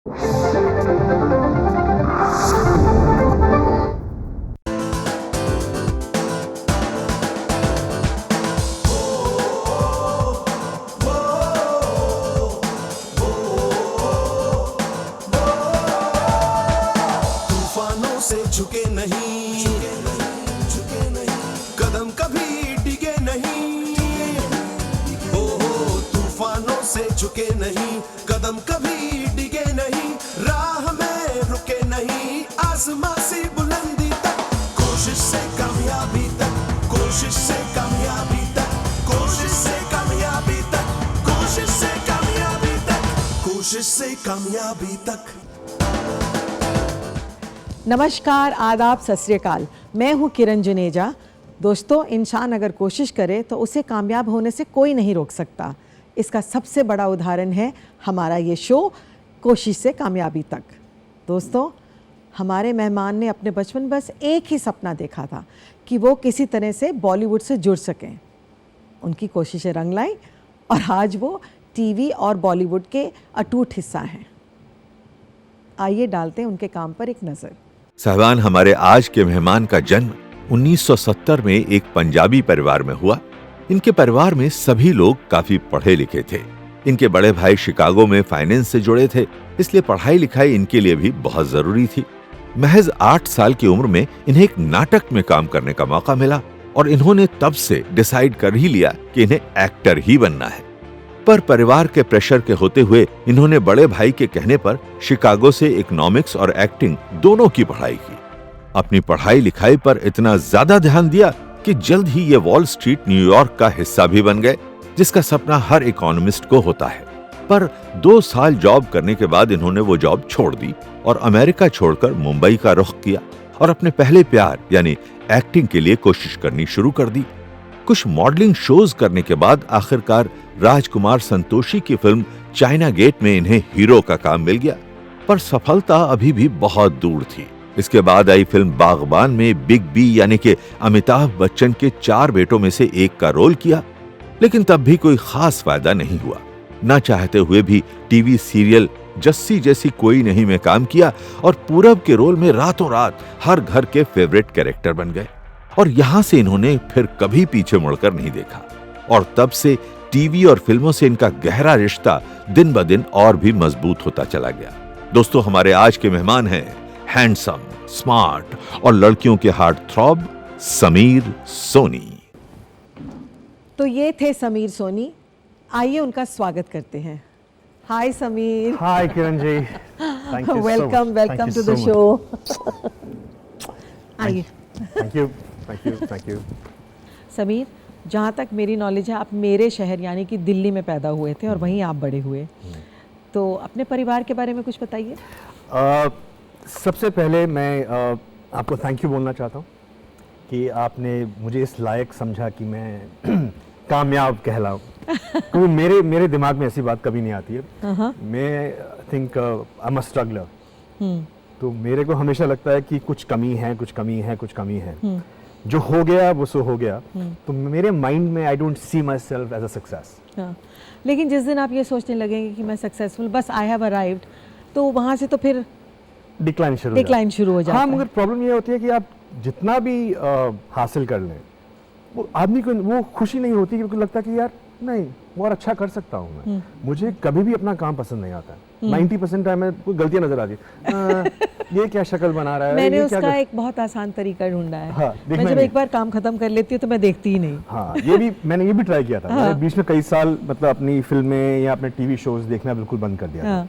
तूफानों से झुके नहीं, कदम कभी डिगे नहीं। तूफानों से झुके नहीं, कदम कभी डिगे नहीं, राह में रुके नहीं, आसमां से बुलंदी तक, कोशिश से कामयाबी तक, कोशिश से कामयाबी तक, कोशिश से कामयाबी तक, कोशिश से कामयाबी तक, कोशिश से कामयाबी तक। नमस्कार, आदाब, सत श्री अकाल। मैं हूँ किरण जुनेजा। दोस्तों, इंसान अगर कोशिश करे तो उसे कामयाब होने से कोई नहीं रोक सकता। इसका सबसे बड़ा उदाहरण है हमारा ये शो कोशिश से कामयाबी तक। दोस्तों, हमारे मेहमान ने अपने बचपन बस एक ही सपना देखा था कि वो किसी तरह से बॉलीवुड से जुड़ सकें। उनकी कोशिशें रंग लाई और आज वो टीवी और बॉलीवुड के अटूट हिस्सा हैं। आइए डालते हैं उनके काम पर एक नज़र। साहबान, हमारे आज के मेहमान का जन्म 1970 में एक पंजाबी परिवार में हुआ। इनके परिवार में सभी लोग काफी पढ़े लिखे थे। इनके बड़े भाई शिकागो में फाइनेंस से जुड़े थे, इसलिए पढ़ाई लिखाई इनके लिए भी बहुत जरूरी थी। महज 8 साल की उम्र में इन्हें एक नाटक में काम करने का मौका मिला और इन्होंने तब से डिसाइड कर ही लिया कि इन्हें एक्टर ही बनना है। पर परिवार के प्रेशर के होते हुए इन्होंने बड़े भाई के कहने पर शिकागो से इकोनॉमिक्स और एक्टिंग दोनों की पढ़ाई की। अपनी पढ़ाई लिखाई पर इतना ज्यादा ध्यान दिया कि जल्द ही ये वॉल स्ट्रीट न्यूयॉर्क का हिस्सा भी बन गए, जिसका सपना हर इकोनॉमिस्ट को होता है। पर 2 साल जॉब करने के बाद इन्होंने वो जॉब छोड़ दी और अमेरिका छोड़कर मुंबई का रुख किया और अपने पहले प्यार यानी एक्टिंग के लिए कोशिश करनी शुरू कर दी। कुछ मॉडलिंग शोज करने के बाद आखिरकार राजकुमार संतोषी की फिल्म चाइना गेट में इन्हें हीरो का काम मिल गया, पर सफलता अभी भी बहुत दूर थी। इसके बाद आई फिल्म बागबान में बिग बी यानी कि अमिताभ बच्चन के 4 बेटों में से एक का रोल किया, लेकिन तब भी कोई खास फायदा नहीं हुआ। ना चाहते हुए भी टीवी सीरियल जस्सी जैसी कोई नहीं में काम किया और पूरब के रोल में रातों रात हर घर के फेवरेट कैरेक्टर बन गए और यहां से इन्होंने फिर कभी पीछे मुड़कर नहीं देखा और तब से टीवी और फिल्मों से इनका गहरा रिश्ता दिन ब दिन और भी मजबूत होता चला गया। दोस्तों, हमारे आज के मेहमान हैं हैंडसम, स्मार्ट और लड़कियों के हार्ट थ्रॉब समीर सोनी। तो ये थे समीर सोनी। आइए उनका स्वागत करते हैं। Hi Sameer. Hi Kiran ji, thank you. Welcome welcome to the show. आइए। Thank you. समीर, जहाँ तक मेरी नॉलेज है, आप मेरे शहर यानी कि दिल्ली में पैदा हुए थे और वहीं आप बड़े हुए। तो अपने परिवार के बारे में कुछ बताइए। सबसे पहले मैं आपको थैंक यू बोलना चाहता हूँ कि आपने मुझे इस लायक समझा कि मैं कामयाब कहलाऊँ। तो मेरे दिमाग में ऐसी बात कभी नहीं आती है। मैं think I am a struggler. तो मेरे को हमेशा लगता है कि कुछ कमी है। जो हो गया वो सो हो गया। तो मेरे माइंड में I don't see myself as a success. लेकिन जिस दिन आप ये सोचने लगेंगे कि मैं सक्सेसफुल, बस आई हैव अराइव्ड, तो वहाँ से तो फिर डिक्लाइन शुरू हो जाता है। हाँ, मगर प्रॉब्लम ये होती है कि आप जितना भी हासिल कर लें, वो आदमी को वो खुशी नहीं होती, क्योंकि लगता है कि यार नहीं, और अच्छा कर सकता हूँ मैं। मुझे कभी भी अपना काम पसंद नहीं आता। 90% टाइम में कोई गलतियां नजर आती है। ये क्या शक्ल बना रहा है। मैंने उसका एक बहुत आसान तरीका ढूंढा है। हाँ, मैं जब एक बार काम खत्म कर लेती हूँ तो मैं देखती ही नहीं। हाँ, मैंने ये भी ट्राई किया था। हाँ। मैंने बीच में कई साल मतलब अपनी फिल्में या अपने टीवी शोज देखना बिल्कुल बंद कर दिया। हाँ।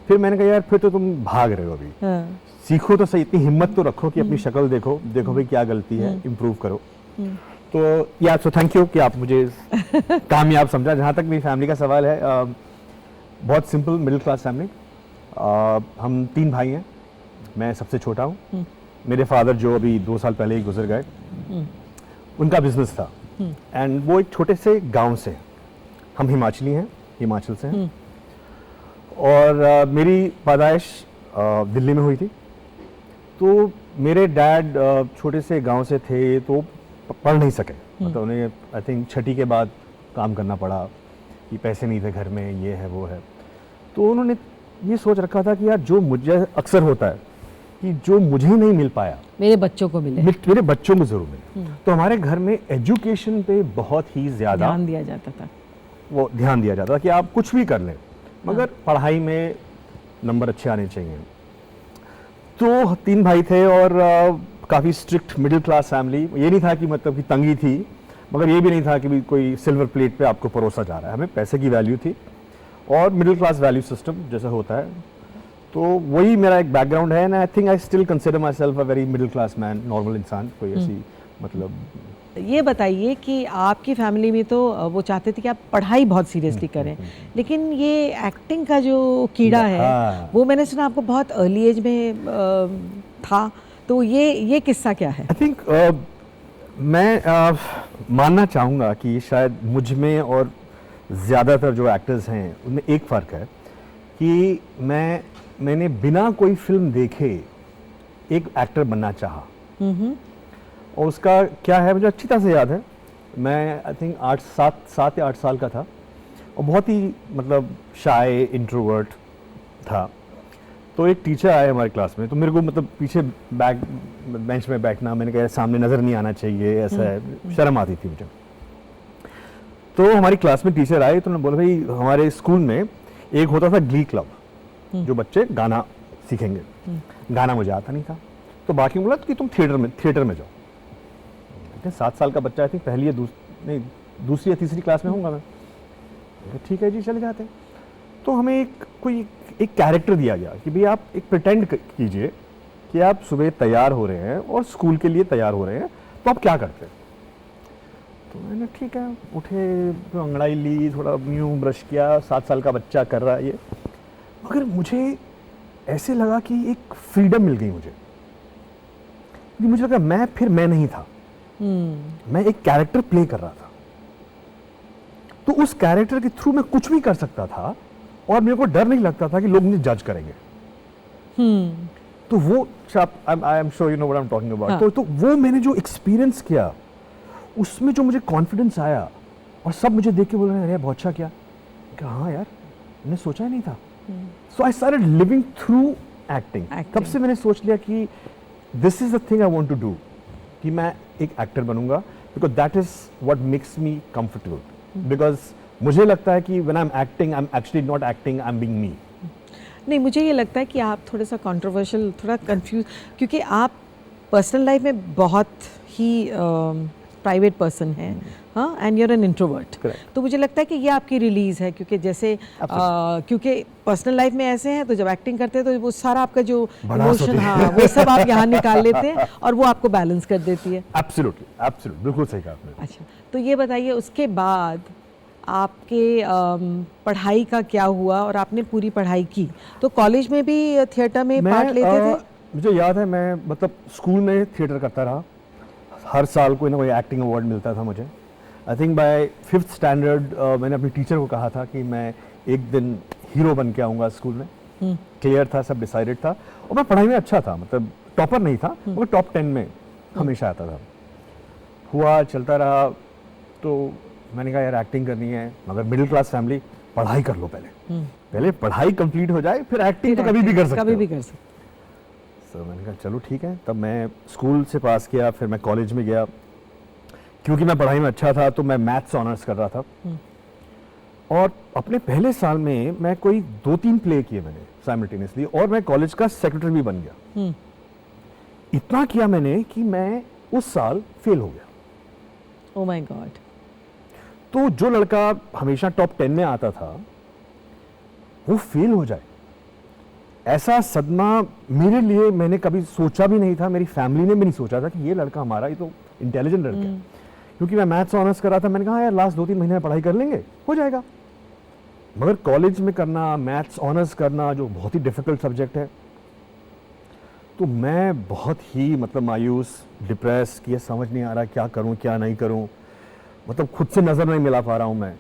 फिर मैंने कहा यार, फिर तो तुम भाग रहे हो अभी। हाँ। सीखो तो सही, इतनी हिम्मत तो रखो कि अपनी शक्ल देखो भाई क्या गलती है, इम्प्रूव करो। तो या सो थैंक यू कि आप मुझे कामयाब समझा। जहाँ तक मेरी फैमिली का सवाल है, बहुत सिंपल मिडिल क्लास फैमिली। हम 3 भाई हैं, मैं सबसे छोटा हूँ। मेरे फादर जो अभी 2 साल पहले ही गुजर गए, उनका बिजनेस था एंड वो एक छोटे से गांव से, हम हिमाचली हैं, हिमाचल से हैं। और मेरी पैदाइश दिल्ली में हुई थी। तो मेरे डैड छोटे से गांव से थे, तो पढ़ नहीं सके। मतलब उन्हें आई थिंक 6ठी के बाद काम करना पड़ा कि पैसे नहीं थे घर में, ये है वो है। तो उन्होंने ये सोच रखा था कि यार जो मुझे अक्सर होता है कि जो मुझे नहीं मिल पाया मेरे बच्चों को मिले, मेरे बच्चों को जरूर मिले। तो हमारे घर में एजुकेशन पे बहुत ही ज्यादा ध्यान दिया जाता था। वो ध्यान दिया जाता था कि आप कुछ भी कर लें मगर पढ़ाई में नंबर अच्छे आने चाहिए। तो 3 भाई थे और काफ़ी स्ट्रिक्ट मिडिल क्लास फैमिली। ये नहीं था कि मतलब कि तंगी थी, मगर ये भी नहीं था कि भी कोई सिल्वर प्लेट पे आपको परोसा जा रहा है। हमें पैसे की वैल्यू थी और मिडिल क्लास वैल्यू सिस्टम जैसा होता है, तो वही मेरा एक बैकग्राउंड है। And I think I still consider my self a very middle class man, normal इंसान। कोई ऐसी मतलब ये बताइए कि आपकी फैमिली में तो वो चाहते थे कि आप पढ़ाई बहुत सीरियसली करें, लेकिन ये एक्टिंग का जो कीड़ा है वो मैंने सुना आपको बहुत अर्ली एज में था, तो ये किस्सा क्या है? आई थिंक मैं मानना चाहूँगा कि शायद मुझ में और ज़्यादातर जो एक्टर्स हैं उनमें एक फ़र्क है कि मैंने बिना कोई फिल्म देखे एक एक्टर बनना चाहा। और उसका क्या है मुझे अच्छी तरह से याद है। मैं आई थिंक 7 या 8 साल का था और बहुत ही मतलब शाय इंट्रोवर्ट था। तो एक टीचर आए हमारे क्लास में, तो मेरे को मतलब पीछे बेंच में बैठना, मैंने कहा सामने नज़र नहीं आना चाहिए, ऐसा है, शर्म आती थी मुझे। तो हमारी क्लास में टीचर आए तो उन्होंने बोला भाई हमारे स्कूल में एक होता था ग्ली क्लब, जो बच्चे गाना सीखेंगे। गाना मुझे आता नहीं था, तो बाकी बोला कि तुम थिएटर में जाओ। 7 साल का बच्चा आई थिंक पहली या दूसरी या तीसरी क्लास में होऊंगा मैं। ठीक है जी, चले जाते हैं। तो हमें एक कैरेक्टर दिया गया कि भाई आप एक प्रिटेंड कीजिए कि आप सुबह तैयार हो रहे हैं और स्कूल के लिए तैयार हो रहे हैं, तो आप क्या करते हैं? तो मैंने ठीक है, उठे, तो अंगड़ाई ली, थोड़ा यूं ब्रश किया, 7 साल का बच्चा कर रहा है ये। मगर मुझे ऐसे लगा कि एक फ्रीडम मिल गई मुझे लगा मैं नहीं था, मैं एक कैरेक्टर प्ले कर रहा था। तो उस कैरेक्टर के थ्रू मैं कुछ भी कर सकता था और मेरे को डर नहीं लगता था कि लोग मुझे जज करेंगे। तो वो I am sure you know what I am talking about. तो वो मैंने जो एक्सपीरियंस किया उसमें जो मुझे कॉन्फिडेंस आया और सब मुझे देख के बोल रहे हैं अरे बहुत अच्छा किया। हाँ यार, मैंने सोचा ही नहीं था। So I started living through acting. तब से मैंने सोच लिया कि this is the thing I want to do, कि मैं एक एक्टर बनूंगा, because that is what makes me comfortable. Because मुझे लगता है कि when I am acting I am actually not acting, I am being me. नहीं, मुझे ये लगता है कि आप थोड़ा सा कंट्रोवर्शियल, थोड़ा कंफ्यूज, क्योंकि आप पर्सनल लाइफ में बहुत ही प्राइवेट पर्सन हैं, हाँ, एंड यूर एन इंट्रोवर्ट। तो मुझे लगता है कि ये आपकी रिलीज है, क्योंकि जैसे क्योंकि पर्सनल लाइफ में ऐसे हैं तो जब एक्टिंग करते हैं तो वो सारा आपका जो इमोशन, हाँ, वो सब आप यहाँ निकाल लेते हैं और वो आपको बैलेंस कर देती है। एब्सोल्युटली, बिल्कुल सही कहा आपने। अच्छा, तो ये बताइए उसके बाद आपके पढ़ाई का क्या हुआ और आपने पूरी पढ़ाई की, तो कॉलेज में भी थिएटर में पार्ट लेते थे? मुझे याद है, मैं मतलब स्कूल में थिएटर करता रहा, हर साल कोई ना कोई एक्टिंग अवार्ड मिलता था मुझे। I think by 5th standard मैंने अपनी टीचर को कहा था कि मैं एक दिन हीरो बन के आऊँगा स्कूल में। क्लियर था, सब डिसाइडेड था, और मैं पढ़ाई में अच्छा था, मतलब टॉपर नहीं था मगर टॉप 10 में हमेशा आता था। हुआ, चलता रहा, तो मैंने कहा यार एक्टिंग करनी है, मगर मिडिल क्लास फैमिली, पढ़ाई कर लो पहले पढ़ाई कंप्लीट हो जाए, फिर एक्टिंग तो कभी भी कर सकते। तो मैंने कहा चलो ठीक है। तब मैं स्कूल से पास किया, फिर मैं कॉलेज में गया। क्योंकि मैं पढ़ाई में अच्छा था तो मैं मैथ्स ऑनर्स कर रहा था, और अपने पहले साल में मैं कोई 2-3 प्ले किए मैंने साइमल्टेनियसली, और मैं कॉलेज का सेक्रेटरी भी बन गया। इतना किया मैंने कि मैं उस साल फेल हो गया। Oh my God. तो जो लड़का हमेशा टॉप 10 में आता था वो फेल हो जाए, ऐसा सदमा मेरे लिए मैंने कभी सोचा भी नहीं था, मेरी फैमिली ने भी नहीं सोचा था कि ये लड़का हमारा, ये तो इंटेलिजेंट लड़का है। क्योंकि मैं मैथ्स ऑनर्स कर रहा था, मैंने कहा यार लास्ट 2-3 महीने में पढ़ाई कर लेंगे, हो जाएगा। मगर कॉलेज में करना, मैथ्स ऑनर्स करना, जो बहुत ही डिफिकल्ट सब्जेक्ट है, तो मैं बहुत ही मतलब मायूस, डिप्रेस, कि ये समझ नहीं आ रहा क्या करूं क्या नहीं करूं, मतलब खुद से नज़र नहीं मिला पा रहा हूं मैं।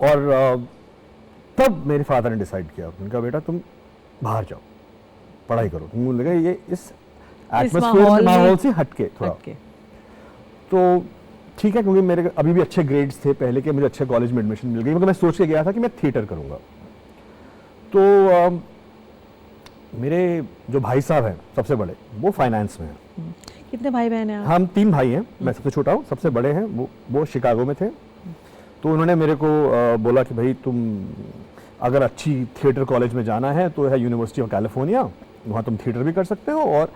और तब मेरे फादर ने डिसाइड किया, उन्होंने कहा बेटा तुम बाहर जाओ, पढ़ाई करो। मुझे लगा ये इस एटमॉस्फेयर, माहौल से हटके थोड़ा। तो ठीक है, क्योंकि मेरे अभी भी अच्छे ग्रेड्स थे पहले के, मुझे अच्छे कॉलेज में एडमिशन मिल गई, मगर मैं सोच के गया था कि मैं थिएटर करूंगा। तो मेरे जो भाई साहब हैं सबसे बड़े, वो फाइनेंस में हैं। कितने भाई बहन हैं आप? हम 3 भाई हैं, मैं सबसे छोटा हूँ, सबसे बड़े हैं वो शिकागो में थे। तो उन्होंने मेरे को बोला कि भाई तुम अगर अच्छी थिएटर कॉलेज में जाना है तो है यूनिवर्सिटी ऑफ कैलिफोर्निया, वहाँ तुम थिएटर भी कर सकते हो और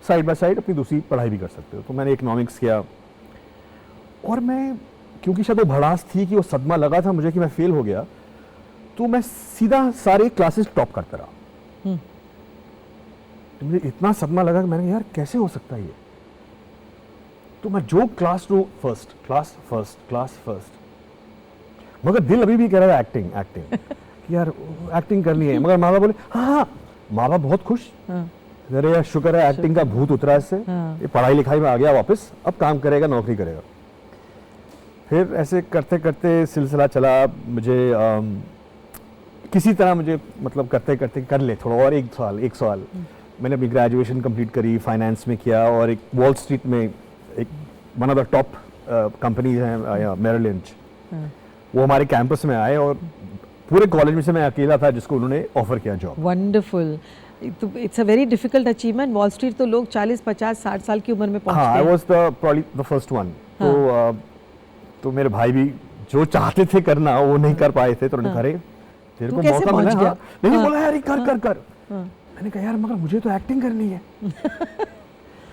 साइड बाय साइड अपनी दूसरी पढ़ाई भी कर सकते हो। तो मैंने इकोनॉमिक्स किया, और मैं क्योंकि शायद वो भड़ास थी कि वो सदमा लगा था मुझे कि मैं फेल हो गया, तो मैं सीधा सारे क्लासेस टॉप करता रहा। तो मुझे इतना सदमा लगा कि मैंने यार कैसे हो सकता है ये। तो मैं जो क्लास लो क्लास फर्स्ट, मगर दिल अभी भी कह रहा है एक्टिंग कि यार एक्टिंग करनी है। मगर माँ बाप बोले हाँ, माँ बाप बहुत खुश, अरे यार शुक्र है एक्टिंग का भूत उतरा इससे, ये पढ़ाई लिखाई में आ गया वापस, अब काम करेगा, नौकरी करेगा। फिर ऐसे करते करते सिलसिला चला, मुझे किसी तरह मुझे मतलब करते करते कर ले थोड़ा और एक साल मैंने अपनी ग्रेजुएशन कंप्लीट करी, फाइनेंस में किया, और एक वॉल स्ट्रीट में एक one of the top companies हैं मेरिल लिंच, वो हमारे कैंपस में आए, और पूरे कॉलेज में से मैं अकेला था जिसको उन्होंने ऑफर किया job. Wonderful, it's a very difficult achievement. Wall street तो लोग 40, 50, 60 साल की उम्र में पहुंचते हैं। हाँ, I was probably the first one. तो मेरे भाई भी जो चाहते थे करना वो नहीं कर पाए थे, तो उन्होंने कहा तेरे को मौका मिला। हाँ, नहीं बोला यार कर। मैंने कहा यार मगर मुझे तो एक्टिंग करनी है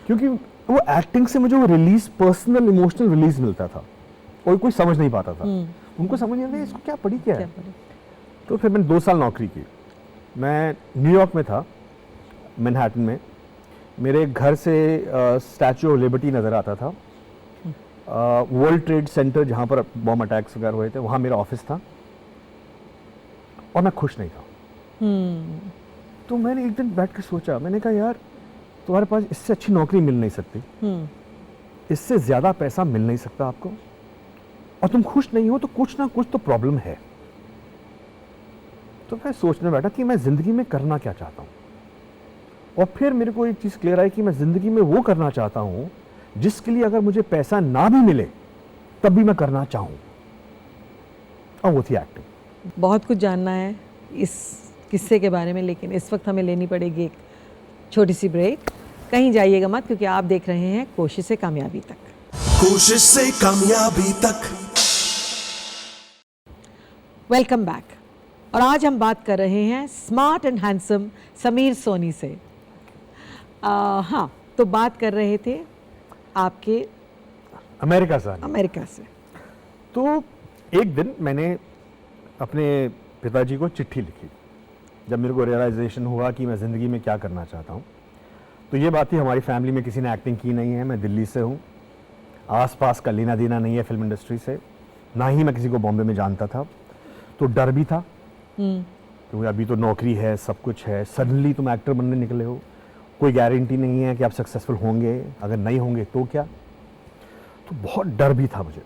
क्योंकि वो एक्टिंग से मुझे वो रिलीज, पर्सनल इमोशनल रिलीज मिलता था, और कोई समझ नहीं पाता था। उनको समझ नहीं आता इसको क्या पढ़ी क्या है। तो फिर मैंने 2 साल नौकरी की। मैं न्यूयॉर्क में था, मैनहट्टन में। मेरे घर से स्टैचू ऑफ लिबर्टी नज़र आता था। वर्ल्ड ट्रेड सेंटर जहाँ पर बॉम्ब अटैक्स वगैरह हुए थे, वहाँ मेरा ऑफिस था, और मैं खुश नहीं था। तो मैंने एक दिन बैठ कर सोचा, मैंने कहा यार तुम्हारे पास इससे अच्छी नौकरी मिल नहीं सकती, इससे ज़्यादा पैसा मिल नहीं सकता आपको, और तुम खुश नहीं हो, तो कुछ ना कुछ तो प्रॉब्लम है। तो मैं सोचने बैठा कि मैं ज़िंदगी में करना क्या चाहता हूँ, और फिर मेरे को एक चीज़ क्लियर आई कि मैं ज़िंदगी में वो करना चाहता हूँ जिसके लिए अगर मुझे पैसा ना भी मिले तब भी मैं करना चाहूँ, और वो थी एक्टिंग। बहुत कुछ जानना है इस किस्से के बारे में, लेकिन इस वक्त हमें लेनी पड़ेगी एक छोटी सी ब्रेक। कहीं जाइएगा मत, क्योंकि आप देख रहे हैं कोशिश से कामयाबी तक। कोशिश से कामयाबी तक। Welcome back. और आज हम बात कर रहे हैं smart and handsome Sameer Soni से। हाँ, तो बात कर रहे थे आपके अमेरिका से। तो एक दिन मैंने अपने पिताजी को चिट्ठी लिखी, जब मेरे को रियलाइजेशन हुआ कि मैं ज़िंदगी में क्या करना चाहता हूँ। तो ये बात थी, हमारी फैमिली में किसी ने एक्टिंग की नहीं है, मैं दिल्ली से हूँ, आसपास का लेना देना नहीं है फिल्म इंडस्ट्री से, ना ही मैं किसी को बॉम्बे में जानता था। तो डर भी था क्योंकि अभी तो नौकरी है, सब कुछ है, सडनली तुम एक्टर बनने निकले हो, कोई गारंटी नहीं है कि आप सक्सेसफुल होंगे, अगर नहीं होंगे तो क्या। तो बहुत डर भी था मुझे।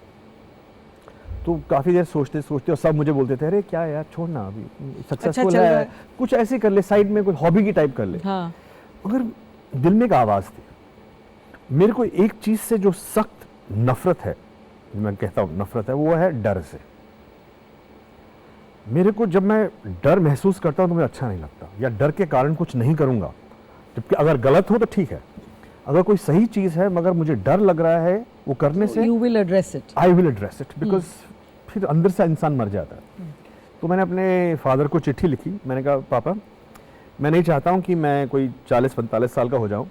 तो काफ़ी देर सोचते सोचते, और सब मुझे बोलते थे अरे क्या यार छोड़ना, अभी सक्सेसफुल है, कुछ ऐसे कर ले, साइड में कोई हॉबी की टाइप कर ले। हाँ। मगर दिल में एक आवाज़ थी, मेरे को एक चीज़ से जो सख्त नफरत है, मैं कहता हूँ नफरत है, वो है डर से। मेरे को जब मैं डर महसूस करता हूँ तो मुझे अच्छा नहीं लगता, या डर के कारण कुछ नहीं करूँगा, जबकि अगर गलत हो तो ठीक है, अगर कोई सही चीज़ है मगर मुझे डर लग रहा है वो करने से, you will address it. I will address it, because फिर अंदर से इंसान मर जाता है। तो मैंने अपने फादर को चिट्ठी लिखी, मैंने कहा पापा मैं नहीं चाहता हूँ कि मैं कोई 40-45 साल का हो जाऊँ,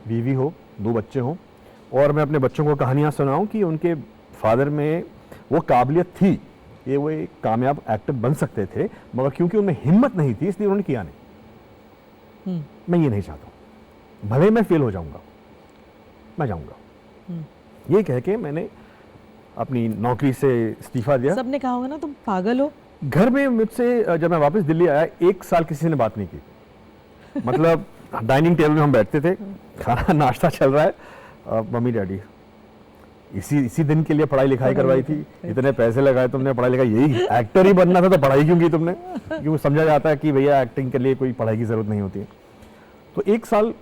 बीवी हो, 2 बच्चे हों, और मैं अपने बच्चों को कहानियाँ सुनाऊँ कि उनके फादर में वो काबिलियत थी, ये वो एक कामयाब एक्टर बन सकते थे, मगर क्योंकि उनमें हिम्मत नहीं थी इसलिए उन्होंने किया नहीं। मैं ये नहीं चाहता हूँ, भले मैं फेल हो जाऊँगा, मैं जाऊँगा। ये कह के मैंने अपनी नौकरी से इस्तीफा दिया। सबने कहा होगा ना तुम पागल हो। घर में मुझसे जब मैं वापस दिल्ली आया 1 साल किसी ने बात नहीं की। मतलब डाइनिंग टेबल में हम बैठते थे, खाना नाश्ता चल रहा है, मम्मी डैडी इसी दिन के लिए पढ़ाई लिखाई करवाई थी, इतने पैसे लगाए तुमने, पढ़ाई लिखाई, यही एक्टर ही बनना था तो पढ़ाई क्यों की तुमने, क्योंकि समझा जाता है कि भैया एक्टिंग के लिए कोई पढ़ाई की जरूरत नहीं होती है। तो 1 साल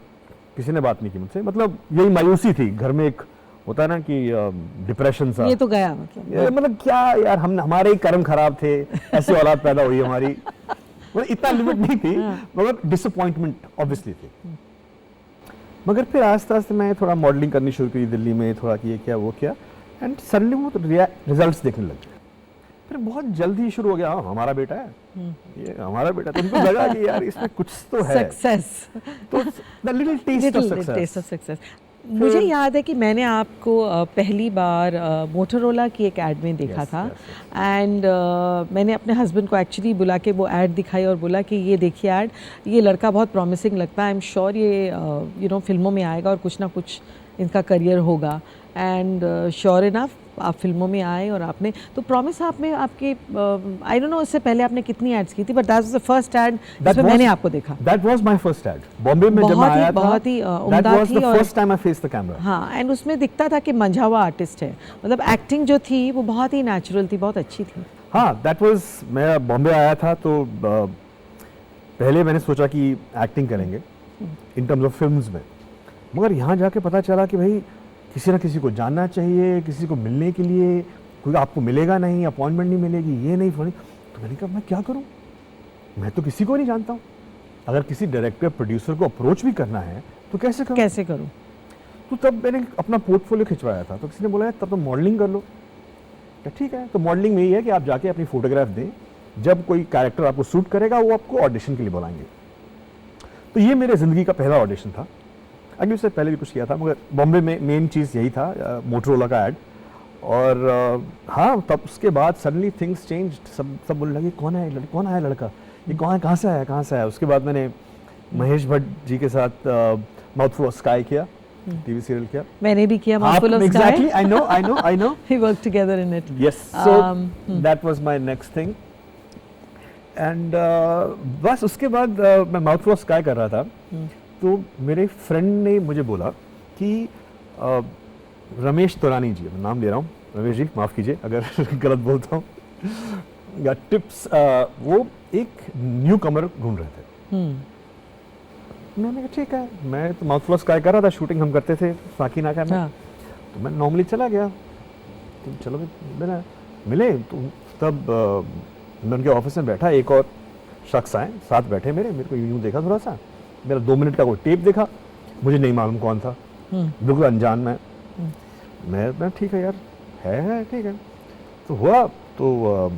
किसी ने बात नहीं की मुझसे, मतलब यही मायूसी थी घर में, एक होता है ना कि डिप्रेशन सा, ये तो गया मतलब क्या यार, हम हमारे ही कर्म खराब थे, ऐसी औलाद पैदा हुई हमारी। मतलब इतना लिमिट नहीं थी, मगर डिसअपॉइंटमेंट ऑब्वियसली थी। मगर फिर आस्ते आस्ते मैं थोड़ा मॉडलिंग करनी शुरू की दिल्ली में, थोड़ा किया क्या वो किया, एंड सडनली वो रिजल्ट्स देखने लग गए। फिर बहुत जल्दी शुरू हो गया, हाँ हमारा बेटा है, ये हमारा बेटा, तो उनको लगा कि यार इसमें कुछ तो है, सक्सेस, तो the little taste of success. मुझे याद है कि मैंने आपको पहली बार मोटोरोला की एक ऐड में देखा था, एंड मैंने अपने हस्बैंड को एक्चुअली बुला के वो ऐड दिखाई और बोला कि ये देखिए ऐड, ये लड़का बहुत प्रॉमिसिंग लगता है, आई एम श्योर ये फिल्मों में आएगा और कुछ ना कुछ इनका करियर होगा। एंड श्योर इनफ आप फिल्मों में आए और आपने तो प्रॉमिस आप में आपके आई डोंट नो उससे पहले आपने कितनी एड्स की थी, but that was the first aid जिसमें मैंने आपको देखा। That was my first aid Bombay में जब आया था, बहुत ही उम्दा थी, that was the first time I faced the camera. हाँ, एंड उसमें दिखता था कि मंझा हुआ आर्टिस्ट है, मतलब एक्टिंग जो थी वो बहुत ही नेचुरल थी, बहुत अच्छी थी। हाँ, दैट वाज, मैं बॉम्बे आया था तो पहले मैंने सोचा कि एक्टिंग करेंगे इन टर्म्स ऑफ फिल्म्स में, मगर यहाँ जाके पता चला कि भाई किसी ना किसी को जानना चाहिए, किसी को मिलने के लिए, कोई आपको मिलेगा नहीं, अपॉइंटमेंट नहीं मिलेगी, ये नहीं फनी। तो मैंने कहा मैं क्या करूं, मैं तो किसी को नहीं जानता हूं, अगर किसी डायरेक्टर प्रोड्यूसर को अप्रोच भी करना है तो कैसे करूं। तो तब मैंने अपना पोर्टफोलियो खिंचवाया था, तो किसी ने बोला तब तो मॉडलिंग कर लो। ठीक है, तो मॉडलिंग में ये है कि आप जाके अपनी फोटोग्राफ दें, जब कोई कैरेक्टर आपको सूट करेगा वो आपको ऑडिशन के लिए बुलाएंगे। तो ये मेरे ज़िंदगी का पहला ऑडिशन था। अभी उससे पहले भी कुछ किया था, मगर बॉम्बे में मेन चीज़ यही था, मोटरोला का ऐड। और हाँ, तब उसके बाद सडनली थिंग्स चेंज्ड, सब बोलने लगे कौन आया लड़का, ये कहाँ से आया। उसके बाद मैंने महेश भट्ट जी के साथ माउथफुल ऑफ स्काई किया, टीवी सीरियल किया। मैंने भी किया mouthful of sky. Exactly, I know we work together in it. Yes, so that was my next thing. And बस उसके बाद मैं माउथफुल ऑफ स्काई कर रहा था, तो मेरे फ्रेंड ने मुझे बोला कि रमेश तोरानी जी, मैं नाम ले रहा हूँ, रमेश जी माफ़ कीजिए अगर गलत बोलता हूँ, या टिप्स, वो एक न्यू कमर ढूंढ रहे थे। मैंने कहा ठीक है, मैं तो माउथफुल ऑफ स्काई कर रहा था, शूटिंग हम करते थे साकिना का में, तो मैं नॉर्मली चला गया, तो चलो मेरा मिले, तो तब मैं उनके ऑफिस में बैठा, एक और शख्स आए साथ बैठे, मेरे को यूँ देखा थोड़ा सा, मेरा 2 मिनट का वो टेप देखा, मुझे नहीं मालूम कौन था, बिल्कुल अनजान मैं ठीक है यार, है ठीक है। तो हुआ, तो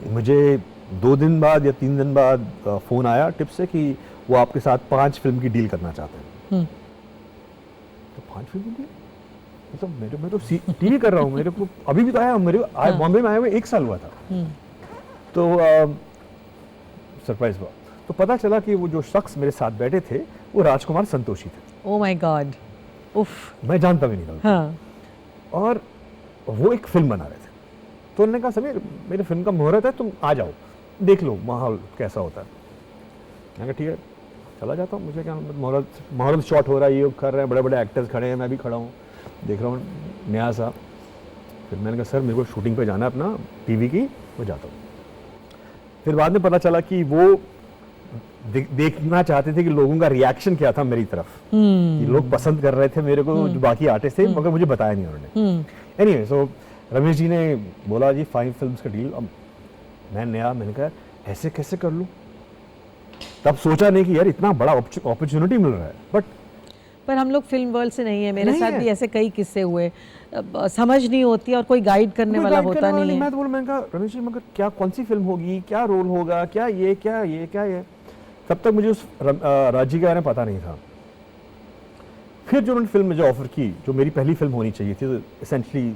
मुझे 2 दिन बाद या 3 दिन बाद फ़ोन आया टिप से कि वो आपके साथ 5 फिल्म की डील करना चाहते हैं। तो 5 फिल्म की डील, मतलब मैं तो टीवी कर रहा हूँ, मेरे को अभी भी तो आया, बॉम्बे में आए हुए 1 साल हुआ था। तो सरप्राइज हुआ, तो पता चला कि वो जो शख्स मेरे साथ बैठे थे वो राजकुमार संतोषी थे। ओह माय गॉड, उफ, मैं जानता भी नहीं था। हाँ। और वो एक फिल्म बना रहे थे, तो उन्होंने कहा समीर मेरी फिल्म का मुहूर्त है, तुम आ जाओ देख लो माहौल कैसा होता है। मैंने कहा ठीक है, चला जाता हूँ, मुझे क्या मुहूर्त शॉट हो रहा है, ये कर रहे हैं, बड़े बड़े एक्टर्स खड़े हैं, मैं भी खड़ा हूँ, देख रहा हूँ नया सा। फिर मैंने कहा सर मेरे को शूटिंग पे जाना है अपना टीवी की, मैं जाता हूँ। फिर बाद में पता चला कि वो देखना चाहते थे कि लोगों का रिएक्शन क्या था मेरी तरफ, कि लोग पसंद कर रहे थे मेरे को जो बाकी आर्टिस्ट थे, मगर मुझे बताया नहीं उन्होंने। एनीवे, सो रमेश जी ने बोला जी 5 फिल्म्स का डील। अब मैंने कहा ऐसे कैसे कर लूँ, तब सोचा नहीं कि यार इतना बड़ा अपॉर्चुनिटी मिल रहा है। पर हम लोग फिल्म वर्ल्ड से नहीं है, मेरे साथ भी ऐसे कई किस्से हुए, समझ नहीं होती और कोई गाइड करने वाला होता नहीं है। मैंने कहा रमेश जी मगर क्या, कौन सी फिल्म होगी, क्या रोल होगा, क्या ये, तब तक मुझे उस राज्य के बारे में पता नहीं था। फिर जो उन्होंने फिल्म मुझे ऑफर की, जो मेरी पहली फिल्म होनी चाहिए थी, तो एसेंशली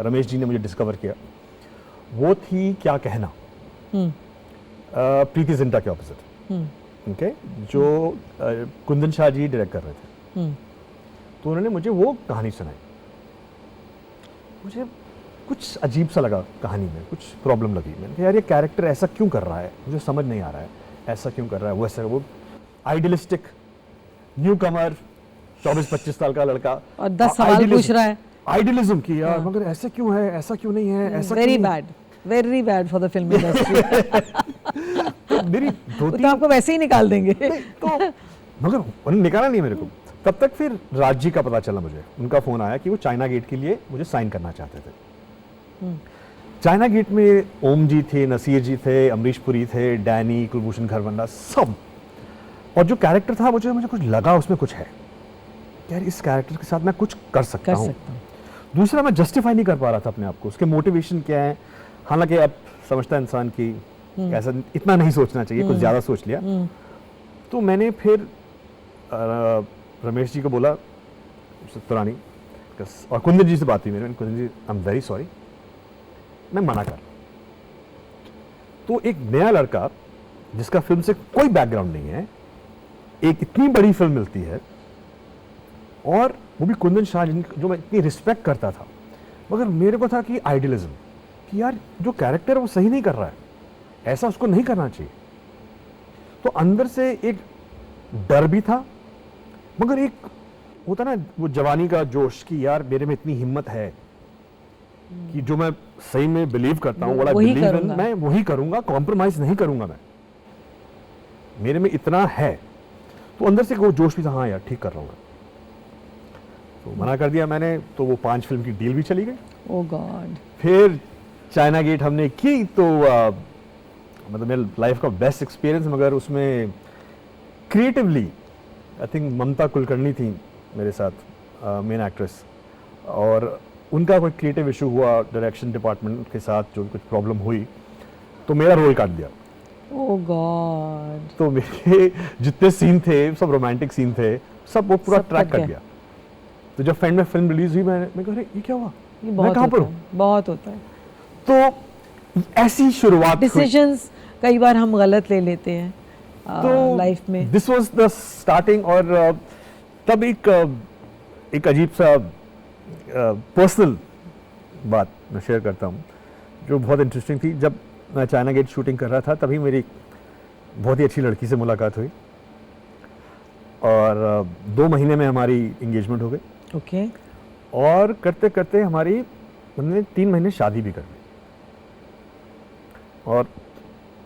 रमेश जी ने मुझे डिस्कवर किया, वो थी क्या कहना, प्रीति जिंटा के ऑपोजिट, ओके, जो कुंदन शाह जी डायरेक्ट कर रहे थे। तो उन्होंने मुझे वो कहानी सुनाई, मुझे कुछ अजीब सा लगा कहानी में, कुछ प्रॉब्लम लगी। मैंने कहा यार ये कैरेक्टर ऐसा क्यों कर रहा है, मुझे समझ नहीं आ रहा है, ऐसा क्यों कर रहा है, वैसा वो आइडियलिस्टिक न्यू कमर 24-25 साल का लड़का और 10 सवाल पूछ रहा है, आइडियलिज्म की यार, मगर ऐसे क्यों है, ऐसा क्यों नहीं है, ऐसा very bad for the film industry. मेरी तो आपको वैसे ही निकाल देंगे। तो मगर उन्होंने निकाला नहीं मेरे को। तब तक फिर राज्य का पता चला मुझे, उनका फोन आया कि वो चाइना गेट के लिए मुझे साइन करना चाहते थे। चाइना गेट में ओम जी थे, नसीर जी थे, अमरीश पुरी थे, डैनी, कुलभूषण खरबंदा, सब। और जो कैरेक्टर था मुझे कुछ लगा उसमें कुछ है, यार इस कैरेक्टर के साथ मैं कुछ कर सकता हूँ। दूसरा, मैं जस्टिफाई नहीं कर पा रहा था अपने आप को, उसके मोटिवेशन क्या है। हालांकि अब समझता इंसान कि ऐसा इतना नहीं सोचना चाहिए, कुछ ज़्यादा सोच लिया। तो मैंने फिर रमेश जी को बोला, तुरानी और कुंदन जी से बात हुई मेरी, कुंदन जी आई एम वेरी सॉरी, मैं मना कर। तो एक नया लड़का जिसका फिल्म से कोई बैकग्राउंड नहीं है, एक इतनी बड़ी फिल्म मिलती है, और वो भी कुंदन शाह जो मैं इतनी रिस्पेक्ट करता था, मगर मेरे को था कि आइडियलिज्म, कि यार जो कैरेक्टर है वो सही नहीं कर रहा है, ऐसा उसको नहीं करना चाहिए। तो अंदर से एक डर भी था, मगर एक होता ना वो जवानी का जोश कि यार मेरे में इतनी हिम्मत है कि जो मैं सही में बिलीव करता हूँ, मैं वही करूंगा, कॉम्प्रोमाइज नहीं करूंगा, मैं मेरे में इतना है। तो अंदर से वो जोश भी था, हाँ यार ठीक कर रहा हूँ। तो मना कर दिया मैंने, तो वो 5 फिल्म की डील भी चली गई। ओह गॉड। फिर चाइना गेट हमने की, तो मतलब मेरे लाइफ का बेस्ट एक्सपीरियंस, मगर उसमें क्रिएटिवली आई थिंक ममता कुलकर्णी थी मेरे साथ, मेन एक्ट्रेस, और उनका कोई क्रिएटिव इशू हुआ डायरेक्शन डिपार्टमेंट के साथ, जो कुछ प्रॉब्लम हुई, तो मेरा रोल काट दिया। ओह गॉड। तो मेरे जितने सीन थे, सब रोमांटिक सीन थे, सब वो पूरा ट्रैक कर गया। तो जब फ्रेंड में फिल्म रिलीज हुई, मैं कहा ये क्या हुआ, मैं कहाँ पर हूँ? बहुत होता है। तो ऐसी शुरुआत, डिसीजंस कई बार हम गलत ले लेते हैं तो लाइफ में। This was the starting. और तब एक अजीब सा पर्सनल बात मैं शेयर करता हूँ, जो बहुत इंटरेस्टिंग थी। जब मैं चाइना गेट शूटिंग कर रहा था, तभी मेरी बहुत ही अच्छी लड़की से मुलाकात हुई, और 2 महीने में हमारी एंगेजमेंट हो गई। ओके। और करते करते हमारी हमने 3 महीने शादी भी कर ली, और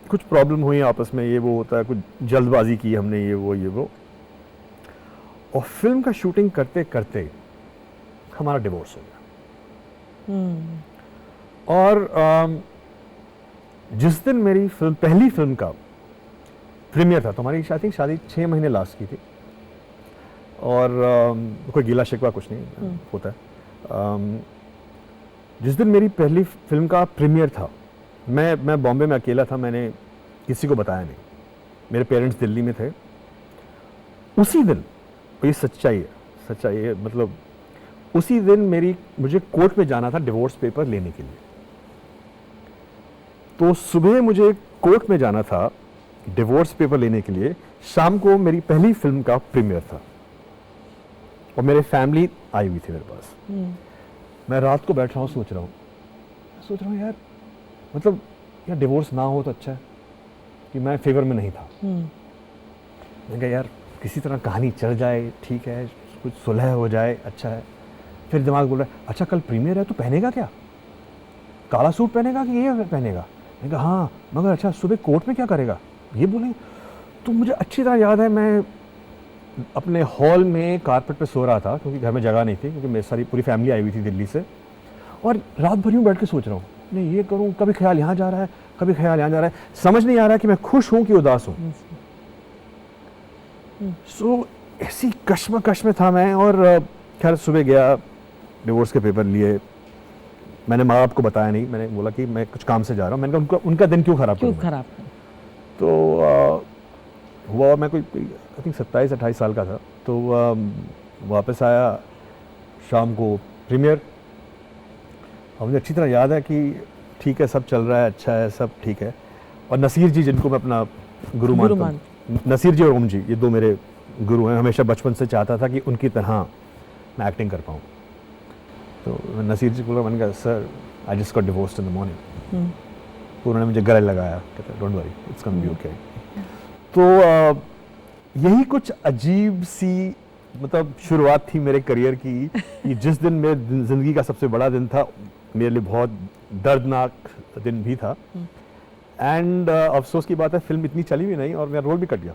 कुछ प्रॉब्लम हुई आपस में, ये वो होता है, कुछ जल्दबाजी की हमने, ये वो। और फिल्म का शूटिंग करते करते हमारा डिवोर्स हो गया। और जिस दिन मेरी पहली फिल्म का प्रीमियर था, तो हमारी शादी 6 महीने लास्ट की थी, और कोई गिला शिकवा कुछ नहीं होता है। जिस दिन मेरी पहली फिल्म का प्रीमियर था, मैं बॉम्बे में अकेला था, मैंने किसी को बताया नहीं, मेरे पेरेंट्स दिल्ली में थे। उसी दिन, ये सच्चाई है, मतलब उसी दिन मुझे कोर्ट में जाना था डिवोर्स पेपर लेने के लिए। तो सुबह मुझे कोर्ट में जाना था डिवोर्स पेपर लेने के लिए, शाम को मेरी पहली फिल्म का प्रीमियर था, और मेरे फैमिली आई हुई थी मेरे पास। मैं रात को बैठ रहा हूँ, सोच रहा हूँ यार, मतलब यार डिवोर्स ना हो तो अच्छा है, कि मैं फेवर में नहीं था। मैंने कहा यार किसी तरह कहानी चल जाए, ठीक है, कुछ सुलह हो जाए, अच्छा है। फिर दिमाग बोल रहा है, अच्छा कल प्रीमियर है तो पहनेगा क्या, काला सूट पहनेगा कि ये पहनेगा? मैंने कहा हाँ, मगर अच्छा सुबह कोर्ट में क्या करेगा, ये बोलेंगे। तो मुझे अच्छी तरह याद है, मैं अपने हॉल में कारपेट पे सो रहा था, क्योंकि घर में जगह नहीं थी, क्योंकि मेरी सारी पूरी फैमिली आई हुई थी दिल्ली से, और रात भर यूँ बैठ के सोच रहा हूँ, नहीं ये करूँ, कभी ख्याल यहाँ जा रहा है, कभी ख्याल यहाँ जा रहा है, समझ नहीं आ रहा है कि मैं खुश हूँ कि उदास हूँ। सो ऐसी कश्मकश में था मैं। और खैर सुबह गया, डिवोर्स के पेपर लिए, मैंने माँ बाप को बताया नहीं, मैंने बोला कि मैं कुछ काम से जा रहा हूँ। मैंने कहा उनका दिन क्यों खराब करूँ। तो हुआ, मैं कोई आई थिंक 27-28 साल का था। तो वापस आया शाम को प्रीमियर, और मुझे अच्छी तरह याद है कि ठीक है, सब चल रहा है, अच्छा है, सब ठीक है। और नसीर जी, जिनको मैं अपना गुरु मानता हूँ, नसीर जी और ओम जी, ये 2 मेरे गुरु हैं। हमेशा बचपन से चाहता था कि उनकी तरह मैं एक्टिंग कर पाऊँ। तो नसीर जी बोला, मैंने कहा sir I just got divorced in the morning. तो उन्होंने मुझे गले लगाया, कहते don't worry, it's gonna be okay. तो यही कुछ अजीब सी मतलब शुरुआत थी मेरे करियर की, कि जिस दिन मेरे ज़िंदगी का सबसे बड़ा दिन था, मेरे लिए बहुत दर्दनाक दिन भी था। एंड अफसोस की बात है, फिल्म इतनी चली भी नहीं और मेरा रोल भी कट गया।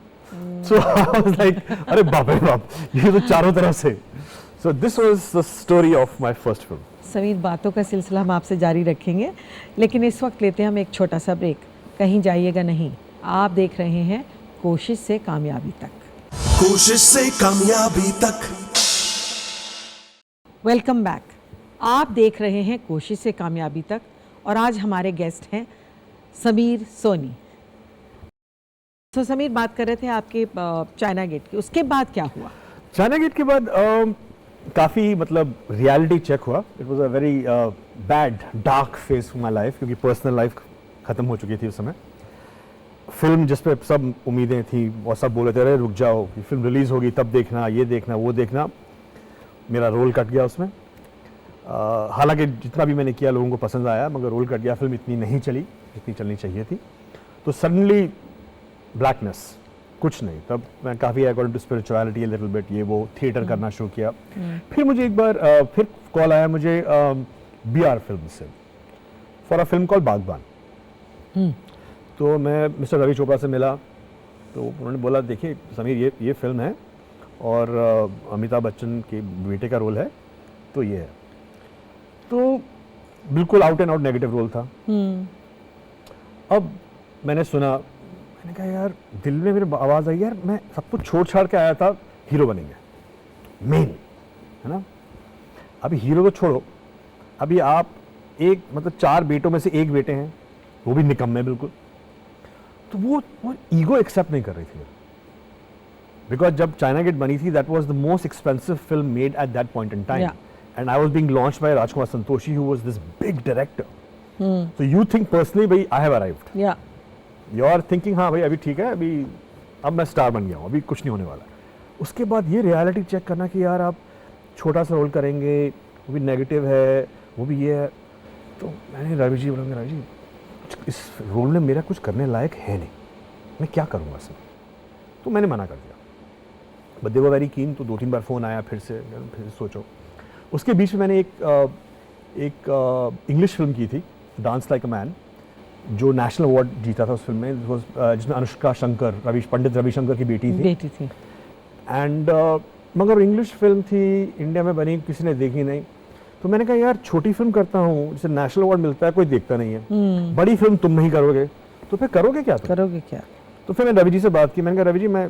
सो आई वाज लाइक, अरे बाप रे बाप, ये तो चारों तरफ से। So this was the story of my first film. Sameer, बातों का सिलसिला हम आपसे जारी रखेंगे, लेकिन इस वक्त लेते हैं हम एक छोटा सा ब्रेक। कहीं जाइएगा नहीं, आप देख रहे हैं कोशिश से कामयाबी तक। कोशिश से कामयाबी तक। Welcome back. आप देख रहे हैं कोशिश से कामयाबी तक और आज हमारे गेस्ट हैं समीर सोनी। तो समीर, बात कर रहे थे आपके चाइना गेट की, उसके बाद क्या हुआ? चाइना गेट के बाद काफ़ी मतलब रियलिटी चेक हुआ। It was a very bad dark phase of my life, क्योंकि पर्सनल लाइफ ख़त्म हो चुकी थी उस समय। फिल्म जिस पे सब उम्मीदें थी और सब बोले थे अरे रुक जाओ, फिल्म रिलीज़ होगी तब देखना, ये देखना वो देखना, मेरा रोल कट गया उसमें। हालांकि जितना भी मैंने किया लोगों को पसंद आया, मगर रोल कट गया, फिल्म इतनी नहीं चली जितनी चलनी चाहिए थी। तो सडनली ब्लैकनेस, कुछ नहीं। तब मैं काफ़ी according to spirituality little bit ये वो थिएटर करना शुरू किया। फिर मुझे एक बार फिर कॉल आया मुझे BR फिल्म से फॉर अ फिल्म कॉल बागबान। तो मैं मिस्टर रवि चोपड़ा से मिला, तो उन्होंने बोला देखिए समीर ये फिल्म है और अमिताभ बच्चन के बेटे का रोल है, तो ये है। तो बिल्कुल out and out negative role था। अब मैंने सुना, मैंने कहा यार दिल में मेरे आवाज़ आई, यार मैं सब कुछ छोड़ छाड़ के आया था, हीरो बनेंगे मेन, है ना। अभी हीरो को छोड़ो, अभी आप एक मतलब 4 बेटों में से एक बेटे हैं, वो भी निकम्मे बिल्कुल। तो वो ईगो एक्सेप्ट नहीं कर रही थी, बिकॉज जब चाइना गेट बनी थी that was the most expensive film made at that point in time, and I was being launched by Rajkumar Santoshi who was this big director. So you think personally भाई I have arrived, you are thinking हाँ भाई अभी ठीक है, अभी अब मैं star बन गया हूँ, अभी कुछ नहीं होने वाला। उसके बाद ये रियलिटी चेक करना कि यार आप छोटा सा रोल करेंगे, वो भी नेगेटिव है, वो भी ये है। तो मैंने रवि जी बोला, रवि जी इस रोल में मेरा कुछ करने लायक है नहीं, मैं क्या करूँगा इसमें। तो मैंने मना कर दिया, but they were very keen. तो 2-3 बार फ़ोन आया फिर सोचो। उसके बीच में मैंने एक इंग्लिश फिल्म की थी, डांस लाइक अ मैन, जो नेशनल अवार्ड जीता था उस फिल्म में, जिसमें अनुष्का शंकर, पंडित रविशंकर की बेटी थी। एंड मगर इंग्लिश फिल्म थी, इंडिया में बनी, किसी ने देखी नहीं। तो मैंने कहा यार छोटी फिल्म करता हूँ जिसे नेशनल अवार्ड मिलता है, कोई देखता नहीं है, बड़ी फिल्म तुम नहीं करोगे तो फिर करोगे क्या? तो फिर मैंने रवि जी से बात की, मैंने कहा रवि जी मैं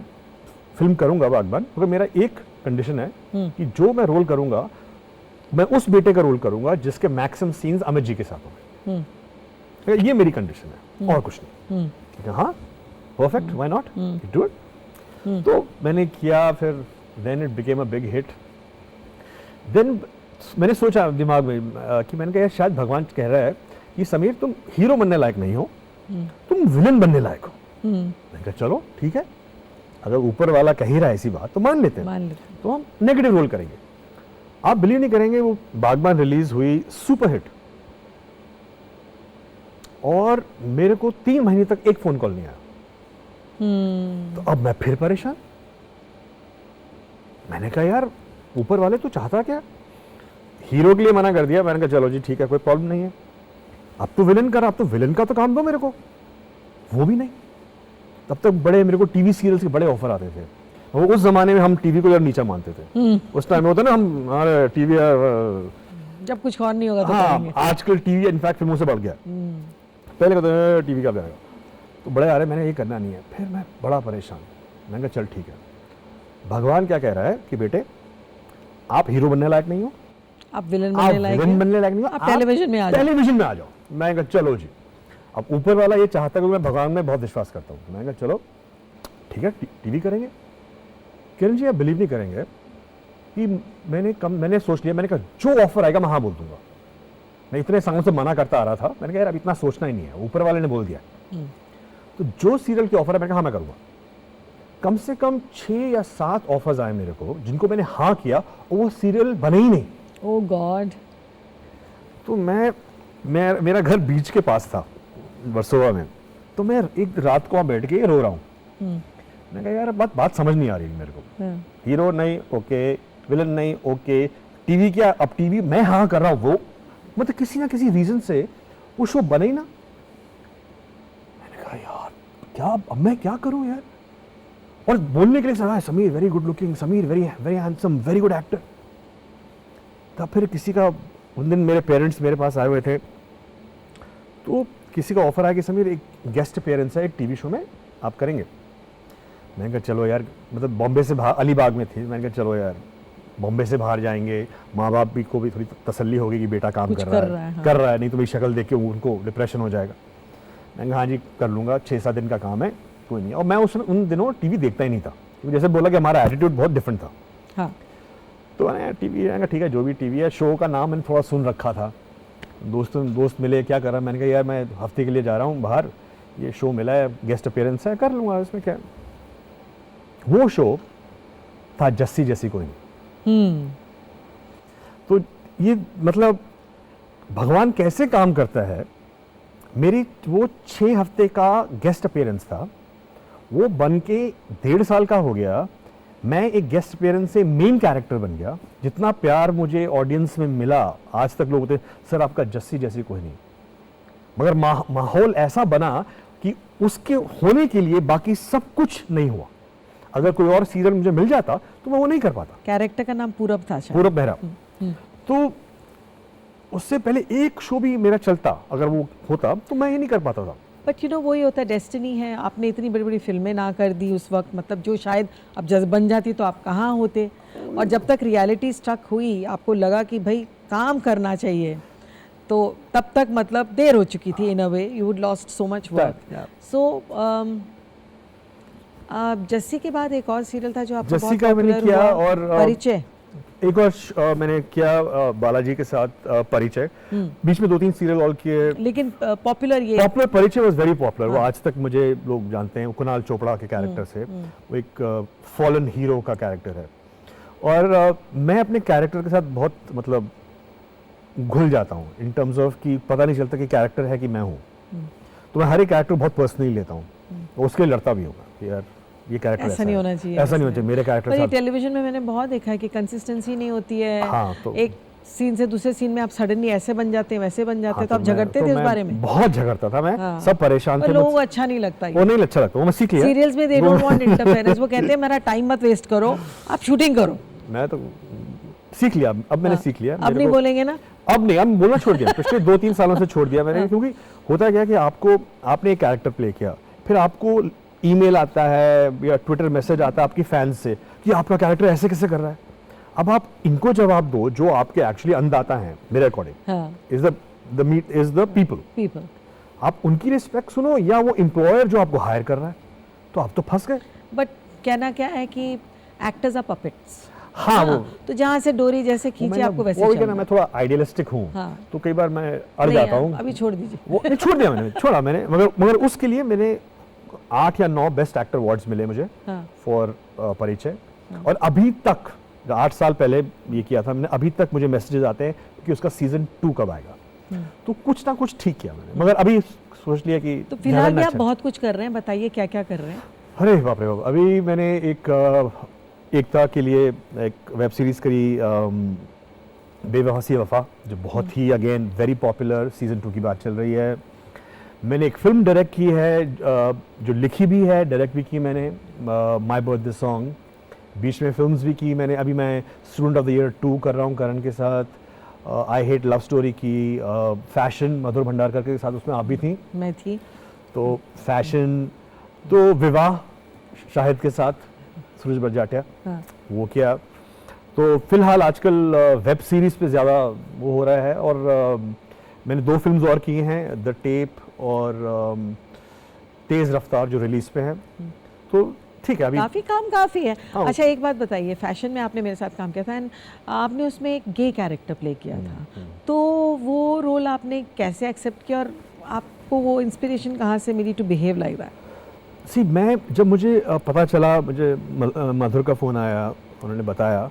फिल्म करूँगा बागबान, क्योंकि मेरा एक कंडीशन है कि जो मैं रोल करूँगा मैं उस बेटे का रोल करूँगा जिसके मैक्सिमम सीन्स अमित जी के साथ होंगे, ये मेरी कंडीशन है और कुछ नहीं। हाँ perfect, why not, do it. तो मैंने किया, फिर then it became a big hit. Then मैंने सोचा दिमाग में कि मैंने कहा यार शायद भगवान कह रहा है कि समीर तुम हीरो बनने लायक नहीं हो, तुम विलन बनने लायक हो। मैंने कहा चलो ठीक है, अगर ऊपर वाला कह ही रहा है ऐसी बात तो मान लेते हैं, तो हम नेगेटिव रोल करेंगे। आप बिलीव नहीं करेंगे, वो बागबान रिलीज हुई, सुपर हिट, और मेरे को 3 महीने तक एक फोन कॉल नहीं आया। तो अब मैं फिर परेशान, मैंने कहा यार ऊपर वाले तो चाहता क्या, हीरो के लिए मना कर दिया। मैंने कहा चलो जी ठीक है, कोई प्रॉब्लम नहीं है, अब तो विलन कर, अब तो विलन का तो काम दो मेरे को, वो भी नहीं। तब तक बड़े मेरे को टीवी सीरियल्स के बड़े ऑफर आते थे, वो उस जमाने में हम टीवी को यार नीचा मानते थे। उस टाइम में होता ना, हम हमारे टीवी जब कुछ और नहीं होगा तो हाँ, आजकल टीवी इनफैक्ट फिल्मों से बढ़ गया। पहले कहते हैं टीवी का जाएगा, तो बड़े आ रहे, मैंने ये करना नहीं है। फिर मैं बड़ा परेशान, मैंने कहा चल ठीक है, भगवान क्या कह रहा है कि बेटे आप हीरो बनने लायक नहीं हो, आप विलन बनने लायक नहीं हो, आप टेलीविजन में आ जाओ। मैं कहा चलो जी, अब ऊपर वाला ये चाहता है कि मैं भगवान में बहुत विश्वास करता हूँ। मैंने कहा चलो ठीक है, टीवी करेंगे। किरण जी आप बिलीव नहीं करेंगे कि मैंने सोच लिया, मैंने कहा जो ऑफर आएगा मैं हाँ बोल दूंगा। मैं इतने सालों से मना करता आ रहा था, मैंने कहा यार अब इतना सोचना ही नहीं है, ऊपर वाले ने बोल दिया। तो जो सीरियल की ऑफर है मैंने कहा हाँ मैं करूँगा। कम से कम 6 या 7 ऑफर्स आए मेरे को, जिनको मैंने हाँ किया और वो सीरियल बने ही नहीं। ओह गॉड। तो मैं मेरा घर बीच के पास था वर्सोवा में, तो मैं एक रात को वहाँ बैठ के रो रहा हूँ। मैंने कहा यार बात समझ नहीं आ रही मेरे को, हीरो नहीं ओके, विलन नहीं ओके, टीवी क्या, अब टीवी मैं हाँ कर रहा हूँ, वो मतलब किसी ना किसी रीजन से वो शो बने ही ना। मैंने कहा यार क्या, अब मैं क्या करूँ यार। और बोलने के लिए Sameer very good looking, Sameer very very handsome, very good actor. तब फिर किसी का, उन दिन मेरे पेरेंट्स मेरे पास आए हुए थे, तो किसी का ऑफर आया कि समीर एक गेस्ट अपीयरेंस है एक टीवी शो में, आप करेंगे? मैंने कहा चलो यार, मतलब बॉम्बे से बाहर, अलीबाग में थी, मैंने कहा चलो यार बॉम्बे से बाहर जाएंगे, माँ बाप भी को भी थोड़ी तसल्ली होगी कि बेटा काम कर रहा है, कर रहा है, नहीं तो मेरी शक्ल देख के उनको डिप्रेशन हो जाएगा। मैंने कहा हाँ जी कर लूँगा, 6-7 दिन का काम है, कोई नहीं। और मैं उन दिनों टीवी देखता ही नहीं था, क्योंकि जैसे बोला कि हमारा एटीट्यूड बहुत डिफरेंट था। हाँ। तो मैंने टीवी, ठीक है जो भी टीवी है, शो का नाम मैंने थोड़ा सुन रखा था, दोस्त मिले क्या कर रहा है, मैंने कहा यार मैं हफ्ते के लिए जा रहा हूँ बाहर, ये शो मिला है, गेस्ट अपीयरेंस है, कर लूँगा, इसमें क्या। वो शो था जस्सी जैसी कोई नहीं। तो ये मतलब भगवान कैसे काम करता है। मेरी वो 6 हफ्ते का गेस्ट अपीयरेंस था, वो बन के 1.5 साल का हो गया, मैं एक गेस्ट अपीयरेंस से मेन कैरेक्टर बन गया। जितना प्यार मुझे ऑडियंस में मिला, आज तक लोग होते सर आपका जस्सी जैसी कोई नहीं, मगर माहौल ऐसा बना कि उसके होने के लिए बाकी सब कुछ नहीं हुआ। अगर कोई और सीरियल मुझे मिल जाता तो मैं वो नहीं कर पाता। कैरेक्टर का नाम पूरब था शायद। पूरब मेहरा। तो उससे पहले एक शो भी मेरा चलता, अगर वो होता तो मैं ये नहीं कर पाता था। बट यू नो वही होता है, डेस्टिनी है। आपने इतनी बड़ी बड़ी फिल्में ना कर दी उस वक्त, मतलब जो शायद अब जज बन जाती तो आप कहाँ होते। और जब तक रियलिटी स्टक हुई, आपको लगा कि भाई काम करना चाहिए, तो तब तक मतलब देर हो चुकी थी in a way, you would lost so much work. So Jassi के बाद एक और सीरियल था जो आपका बहुत पॉपुलर हुआ, और परिचय। एक और मैंने किया बालाजी के साथ, परिचय। बीच में 2-3 सीरियल और किए, लेकिन पॉपुलर परिचय वाज वेरी पॉपुलर। वो आज तक मुझे लोग जानते हैं, कुणाल चोपड़ा के कैरेक्टर से। वो एक फॉलन हीरो का कैरेक्टर है, और मैं अपने कैरेक्टर के साथ बहुत मतलब घुल जाता हूँ, इन टर्म्स ऑफ कि पता नहीं चलता कि कैरेक्टर है कि मैं हूँ। तो मैं हर एक कैरेक्टर बहुत पर्सनली लेता हूँ, उसके लिए लड़ता भी होगा कि यार ये कैरेक्टर ऐसा नहीं होना चाहिए, ऐसा नहीं होना चाहिए मेरे कैरेक्टर पर साथ। टेलीविजन में मैंने बहुत देखा है कि कंसिस्टेंसी नहीं होती है। हाँ, तो एक सीन से दूसरे सीन में आप सडनली ऐसे बन जाते हैं, वैसे बन जाते हैं। तो आप झगड़ते थे इस बारे में? बहुत झगड़ता था मैं। सब परेशान थे। लोगों को अच्छा नहीं लगता, वो नहीं अच्छा लगता, वो मैं सीख लिया। सीरियल्स में दे डोंट वांट इंटरफेरेंस, वो कहते हैं मेरा टाइम मत वेस्ट करो, आप शूटिंग करो। मैं तो सीख लिया, अब मैंने सीख लिया। अब नहीं बोलेंगे ना? अब नहीं, अब बोलना छोड़ दिया। पिछले 2-3 सालों से छोड़ दिया मैंने, क्योंकि होता क्या कि आपने एक कैरेक्टर प्ले किया, फिर आपको ईमेल आता है या ट्विटर मैसेज आता है आपकी फैंस से कि आपका कैरेक्टर ऐसे कैसे कर रहा है। अब आप इनको जवाब दो जो आपके एक्चुअली अंदाता हैं, मेरे अकॉर्डिंग इज द पीपल। आप उनकी रिस्पेक्ट सुनो या वो एम्प्लॉयर जो आपको हायर कर रहा है, तो आप तो फंस गए। बट कहना क्या है कि एक्टर्स आर पपेट्स। हाँ, वो तो जहाँ से डोरी जैसे खींचे आपको वैसे चलना। मैं थोड़ा आइडियलिस्टिक हूँ, तो कई बार मैं अड़ जाता हूँ। अभी छोड़ दीजिए। वो नहीं छोड़ दिया मैंने, मगर उसके लिए मैंने 8 या 9 बेस्ट एक्टर अवार्ड्स मिले मुझे फॉर परिचय। और अभी तक 8 साल पहले ये किया था मैंने, अभी तक मुझे मैसेजेस आते हैं कि उसका सीजन 2 कब आएगा। तो कुछ ना कुछ ठीक किया मैंने, मगर अभी सोच लिया कि तो फिलहाल भी आप बहुत कुछ कर रहे हैं, बताइए क्या क्या कर रहे हैं? अरे बाप रे बाप, अभी मैंने एकता के लिए एक वेब सीरीज करी, बेवफा सी वफा, जो बहुत ही अगेन वेरी पॉपुलर, सीजन 2 की बात चल रही है। मैंने एक फिल्म डायरेक्ट की है, जो लिखी भी है, डायरेक्ट भी की मैंने, माय बर्थडे सॉन्ग। बीच में फिल्म्स भी की मैंने। अभी मैं स्टूडेंट ऑफ द ईयर 2 कर रहा हूँ करण के साथ। आई हेट लव स्टोरी की, फैशन मधुर भंडारकर के साथ, उसमें आप भी थी? मैं थी। तो फैशन, तो विवाह शाहिद के साथ, सूरज बरजाटिया, वो किया। तो फिलहाल आजकल वेब सीरीज पे ज़्यादा वो हो रहा है। और मैंने 2 फिल्म्स और की हैं, द टेप और तेज रफ्तार, जो रिलीज पे हैं। तो ठीक है, अभी काफी है। अच्छा एक बात बताइए, फैशन में आपने मेरे साथ काम किया था एंड आपने उसमें एक गे कैरेक्टर प्ले किया था, तो वो रोल आपने कैसे एक्सेप्ट किया और आपको वो इंस्पिरेशन कहाँ से मिली टू बिहेव लाइक दैट? सी, मैं जब मुझे पता चला, मुझे मधुर का फ़ोन आया, उन्होंने बताया,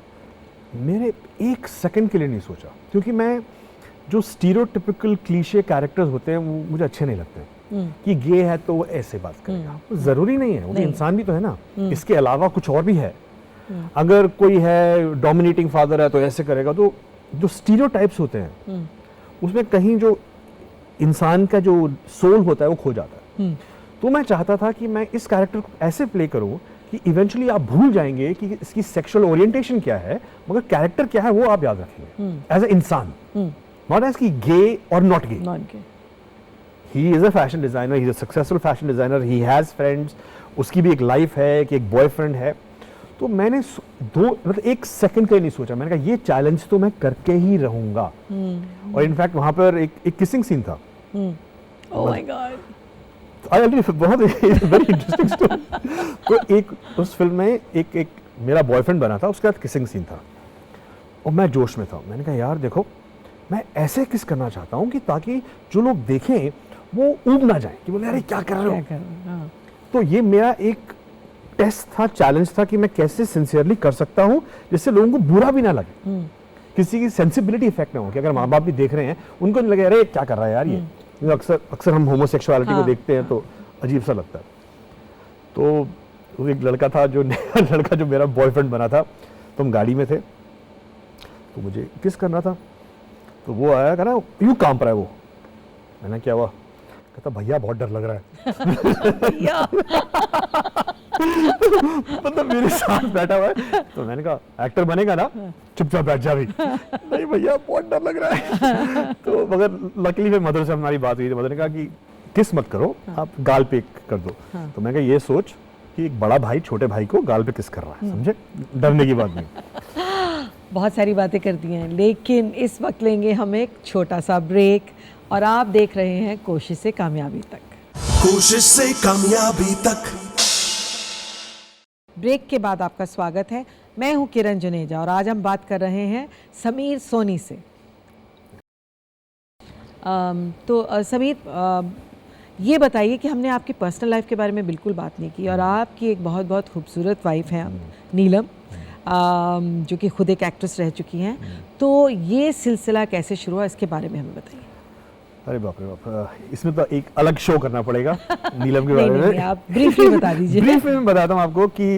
मेरे 1 सेकंड के लिए नहीं सोचा, क्योंकि मैं जो स्टीरियोटिपिकल क्लीशे कैरेक्टर्स होते हैं वो मुझे अच्छे नहीं लगते कि गे है तो वो ऐसे बात करेगा। तो ज़रूरी नहीं है, वो भी इंसान भी तो है ना, इसके अलावा कुछ और भी है। अगर कोई है डोमिनेटिंग फादर है तो ऐसे करेगा। तो जो स्टीरियोटाइप्स होते हैं उसमें कहीं जो इंसान का जो सोल होता है वो खो जाता है। तो मैं चाहता था कि मैं इस कैरेक्टर को ऐसे प्ले करूं कि इवेंचुअली आप भूल जाएंगे कि इसकी सेक्सुअल ओरिएंटेशन क्या है, मगर कैरेक्टर क्या है वो आप याद रखेंगे एज ए इंसान, नॉट एज की गे और not gay. He is a fashion designer, he is a successful fashion designer, he has friends, उसकी भी एक लाइफ है कि एक बॉयफ्रेंड है। तो मैंने मतलब एक सेकंड के लिए नहीं सोचा, मैंने कहा ये चैलेंज तो मैं करके ही रहूंगा। और इनफैक्ट वहां पर एक किसिंग सीन था। ओह माय गॉड, बहुत वेरी इंटरेस्टिंग स्टोरी। तो एक उस फिल्म में एक मेरा बॉयफ्रेंड बना था, उसके बाद किसिंग सीन था और मैं जोश में था। मैंने कहा यार देखो, मैं ऐसे किस करना चाहता हूँ कि ताकि जो लोग देखें वो ऊब ना जाए कि बोले अरे क्या कर रहे हो। तो ये मेरा एक टेस्ट था, चैलेंज था कि मैं कैसे सिंसियरली कर सकता हूँ जिससे लोगों को बुरा भी ना लगे, किसी की सेंसिबिलिटी इफेक्ट ना हो, कि अगर माँ बाप भी देख रहे हैं उनको नहीं लगे अरे क्या कर रहा है यार ये। अक्सर हम होमोसेक्सुअलिटी को देखते हैं तो अजीब सा लगता है। तो वो एक लड़का था जो नया लड़का जो मेरा बॉयफ्रेंड बना था, तो हम गाड़ी में थे, तो मुझे किस करना था, तो वो आया कहा ना यूं कांप रहा है वो। मैंने क्या हुआ, कहता भैया बहुत डर लग रहा है। मतलब मेरे साथ बैठा हुआ है, तो मैंने कहा एक्टर बनेगा ना, चुपचाप बैठ जा भी। नहीं भैया बहुत डर लग रहा है। तो मगर लकीली फिर मदर से हमारी बात हुई, तो मदर ने कहा कि किस मत करो, आप गाल पे कर दो। तो मैंने कहा ये सोच कि एक बड़ा भाई छोटे भाई को गाल पे किस कर रहा है, समझे, डरने की बात नहीं। बहुत सारी बातें कर दी हैं, लेकिन इस वक्त लेंगे हम एक छोटा सा ब्रेक और आप देख रहे हैं कोशिश से कामयाबी तक। कोशिश से कामयाबी तक। ब्रेक के बाद आपका स्वागत है। मैं हूं किरण जुनेजा और आज हम बात कर रहे हैं समीर सोनी से। समीर, ये बताइए कि हमने आपकी पर्सनल लाइफ के बारे में बिल्कुल बात नहीं की और आपकी एक बहुत बहुत खूबसूरत वाइफ है नीलम, जो कि खुद एक एक्ट्रेस रह चुकी हैं। तो ये सिलसिला कैसे शुरू हुआ, इसके बारे में हमें बताइए। अरे बाप रे बाप, इसमें तो एक अलग शो करना पड़ेगा नीलम के बारे में। नहीं, आप ब्रीफली बता दीजिए। ब्रीफ में बताता हूँ आपको कि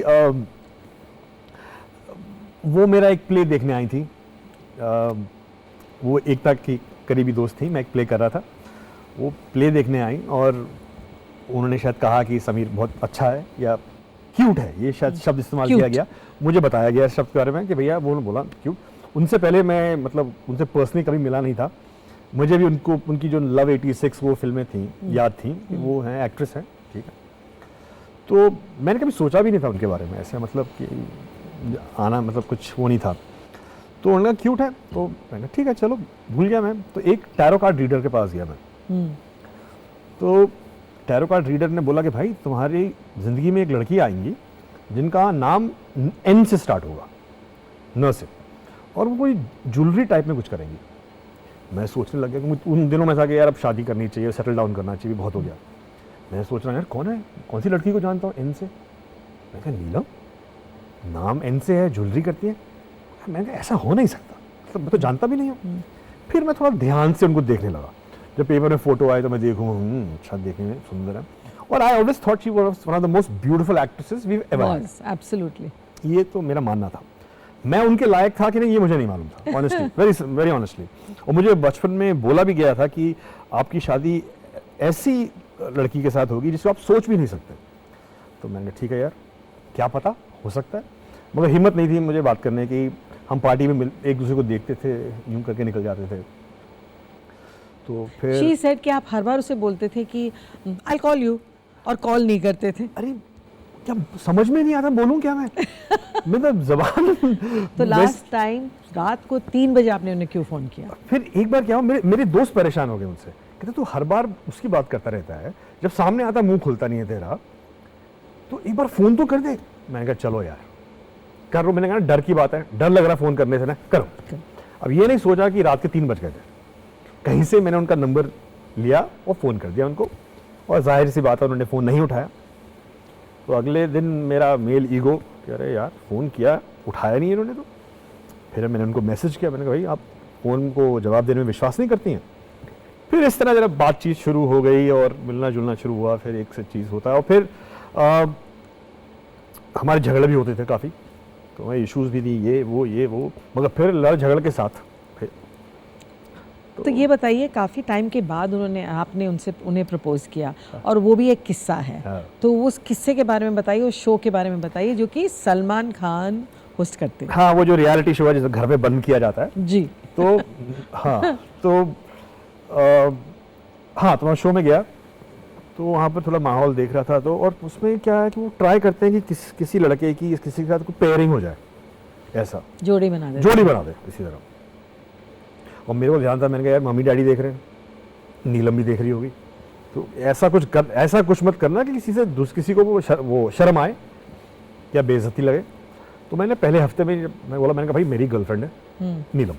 वो मेरा एक प्ले देखने आई थी। वो एकता की करीबी दोस्त थी, मैं एक प्ले कर रहा था, वो प्ले देखने आई और उन्होंने शायद कहा कि समीर बहुत अच्छा है या क्यूट है, ये शायद शब्द इस्तेमाल किया गया, मुझे बताया गया शब्द के बारे में कि भैया वो बोला क्यूट। उनसे पहले मैं मतलब उनसे पर्सनली कभी मिला नहीं था, मुझे भी उनकी जो लव 86 वो फिल्में थी याद थी कि वो हैं एक्ट्रेस हैं, ठीक है। तो मैंने कभी सोचा भी नहीं था उनके बारे में, ऐसे मतलब कि आना मतलब कुछ वो नहीं था। तो उन्होंने कहा क्यूट है, तो मैंने ठीक है चलो, भूल गया मैं। तो एक टैरो कार्ड रीडर के पास गया मैं, तो टैरो कार्ड रीडर ने बोला कि भाई तुम्हारी ज़िंदगी में एक लड़की आएंगी जिनका नाम एन से स्टार्ट होगा, न से, और वो कोई ज्वेलरी टाइप में कुछ करेंगी। मैं सोचने लग गया कि उन दिनों में था कि यार अब शादी करनी चाहिए, सेटल डाउन करना चाहिए, बहुत हो गया। मैं सोच रहा यार कौन है, कौन सी लड़की को जानता हूँ एन से। मैं कहा नीलम, नाम एन से है, ज्वेलरी करती है। मैंने कहा ऐसा हो नहीं सकता, मतलब मैं तो जानता भी नहीं हूँ। फिर मैं थोड़ा ध्यान से उनको देखने लगा, जब पेपर में फोटो आए तो मैं देखूँ अच्छा देखने में सुंदर है। और I always thought she was one of the most beautiful actresses we ever had. Absolutely, ये तो मेरा मानना था। मैं उनके लायक था कि नहीं ये मुझे नहीं मालूम था, ऑनेस्टली, वेरी ऑनेस्टली। और मुझे बचपन में बोला भी गया था कि आपकी शादी ऐसी लड़की के साथ होगी जिसको आप सोच भी नहीं सकते। तो मैंने ठीक है यार, क्या पता हो सकता है, मगर हिम्मत नहीं थी मुझे बात करने की। हम पार्टी में एक दूसरे को देखते थे, यूं करके निकल जाते थे। तो फिर शी सेड कि आप हर बार उसे बोलते थे कि आई कॉल यू, और कॉल नहीं करते थे। अरे क्या समझ में नहीं आता बोलूं क्या मैं मतलब जबान। तो लास्ट टाइम रात को 3 बजे आपने उन्हें क्यों फोन किया? फिर एक बार क्या हुआ, मेरे दोस्त परेशान हो गए मुझसे, कहते तू हर बार उसकी बात करता रहता है, जब सामने आता मुंह खुलता नहीं है तेरा, तो एक बार फोन तो कर दे। मैंने कहा चलो यार कर लो। मैंने कहा डर की बात है, डर लग रहा फोन करने से ना, करो। अब ये नहीं सोचा कि रात के 3 बज गए थे, कहीं से मैंने उनका नंबर लिया और फोन कर दिया उनको, और जाहिर सी बात है उन्होंने फोन नहीं उठाया। तो अगले दिन मेरा मेल ईगो कि अरे यार फ़ोन किया, उठाया नहीं इन्होंने। तो फिर मैंने उनको मैसेज किया, मैंने कहा भाई आप फ़ोन को जवाब देने में विश्वास नहीं करती हैं। फिर इस तरह जरा बातचीत शुरू हो गई और मिलना जुलना शुरू हुआ, फिर एक से चीज़ होता है। और फिर हमारे झगड़े भी होते थे काफ़ी, तो इश्यूज़ भी थी, ये वो, मगर फिर लड़ झगड़ के साथ फिर तो ये बताइए, काफ़ी टाइम के बाद आपने उन्हें प्रपोज किया, और वो भी एक किस्सा है। हाँ। तो उस किस्से के बारे में बताइए, उस शो के बारे में बताइए जो कि सलमान खान होस्ट करते हैं। हाँ, वो जो रियलिटी शो है जिसे घर पे बंद किया जाता है जी। तो हाँ, तो हाँ, तो मैं शो में गया, तो वहाँ पर थोड़ा माहौल देख रहा था, तो और उसमें क्या है कि वो ट्राई करते हैं कि किसी लड़के की किसी के साथ कोई पेयरिंग हो जाए, ऐसा जोड़ी बना दे इसी तरह। और मेरे को ध्यान था, मैंने कहा यार मम्मी डैडी देख रहे हैं, नीलम भी देख रही होगी, तो ऐसा कुछ मत करना कि किसी को वो शर्म आए या बेइज्जती लगे। तो मैंने पहले हफ्ते में मैंने कहा भाई मेरी गर्लफ्रेंड है नीलम,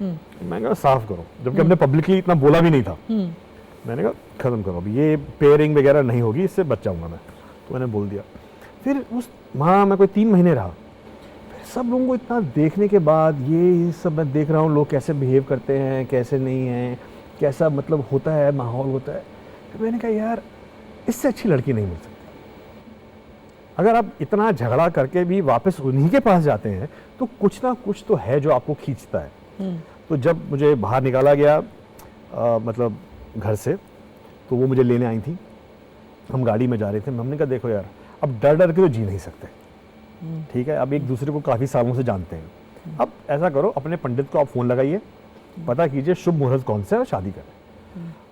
मैंने कहा साफ करो, जबकि हमने पब्लिकली इतना बोला भी नहीं था। मैंने कहा खत्म करो, अभी ये पेयरिंग वगैरह नहीं होगी, इससे बच जाऊंगा मैं। तो मैंने बोल दिया। फिर वहाँ मैं कोई 3 महीने रहा, सब लोगों को इतना देखने के बाद ये सब मैं देख रहा हूँ, लोग कैसे बिहेव करते हैं, कैसे नहीं हैं, कैसा मतलब होता है, माहौल होता है। तो मैंने कहा यार इससे अच्छी लड़की नहीं मिल सकती। अगर आप इतना झगड़ा करके भी वापस उन्हीं के पास जाते हैं तो कुछ ना कुछ तो है जो आपको खींचता है। तो जब मुझे बाहर निकाला गया मतलब घर से, तो वो मुझे लेने आई थी, हम गाड़ी में जा रहे थे। हमने कहा देखो यार, अब डर डर के तो जी नहीं सकते, ठीक है, अब एक दूसरे को काफ़ी सालों से जानते हैं, अब ऐसा करो अपने पंडित को आप फ़ोन लगाइए, पता कीजिए शुभ मुहूर्त कौन सा है और शादी करें।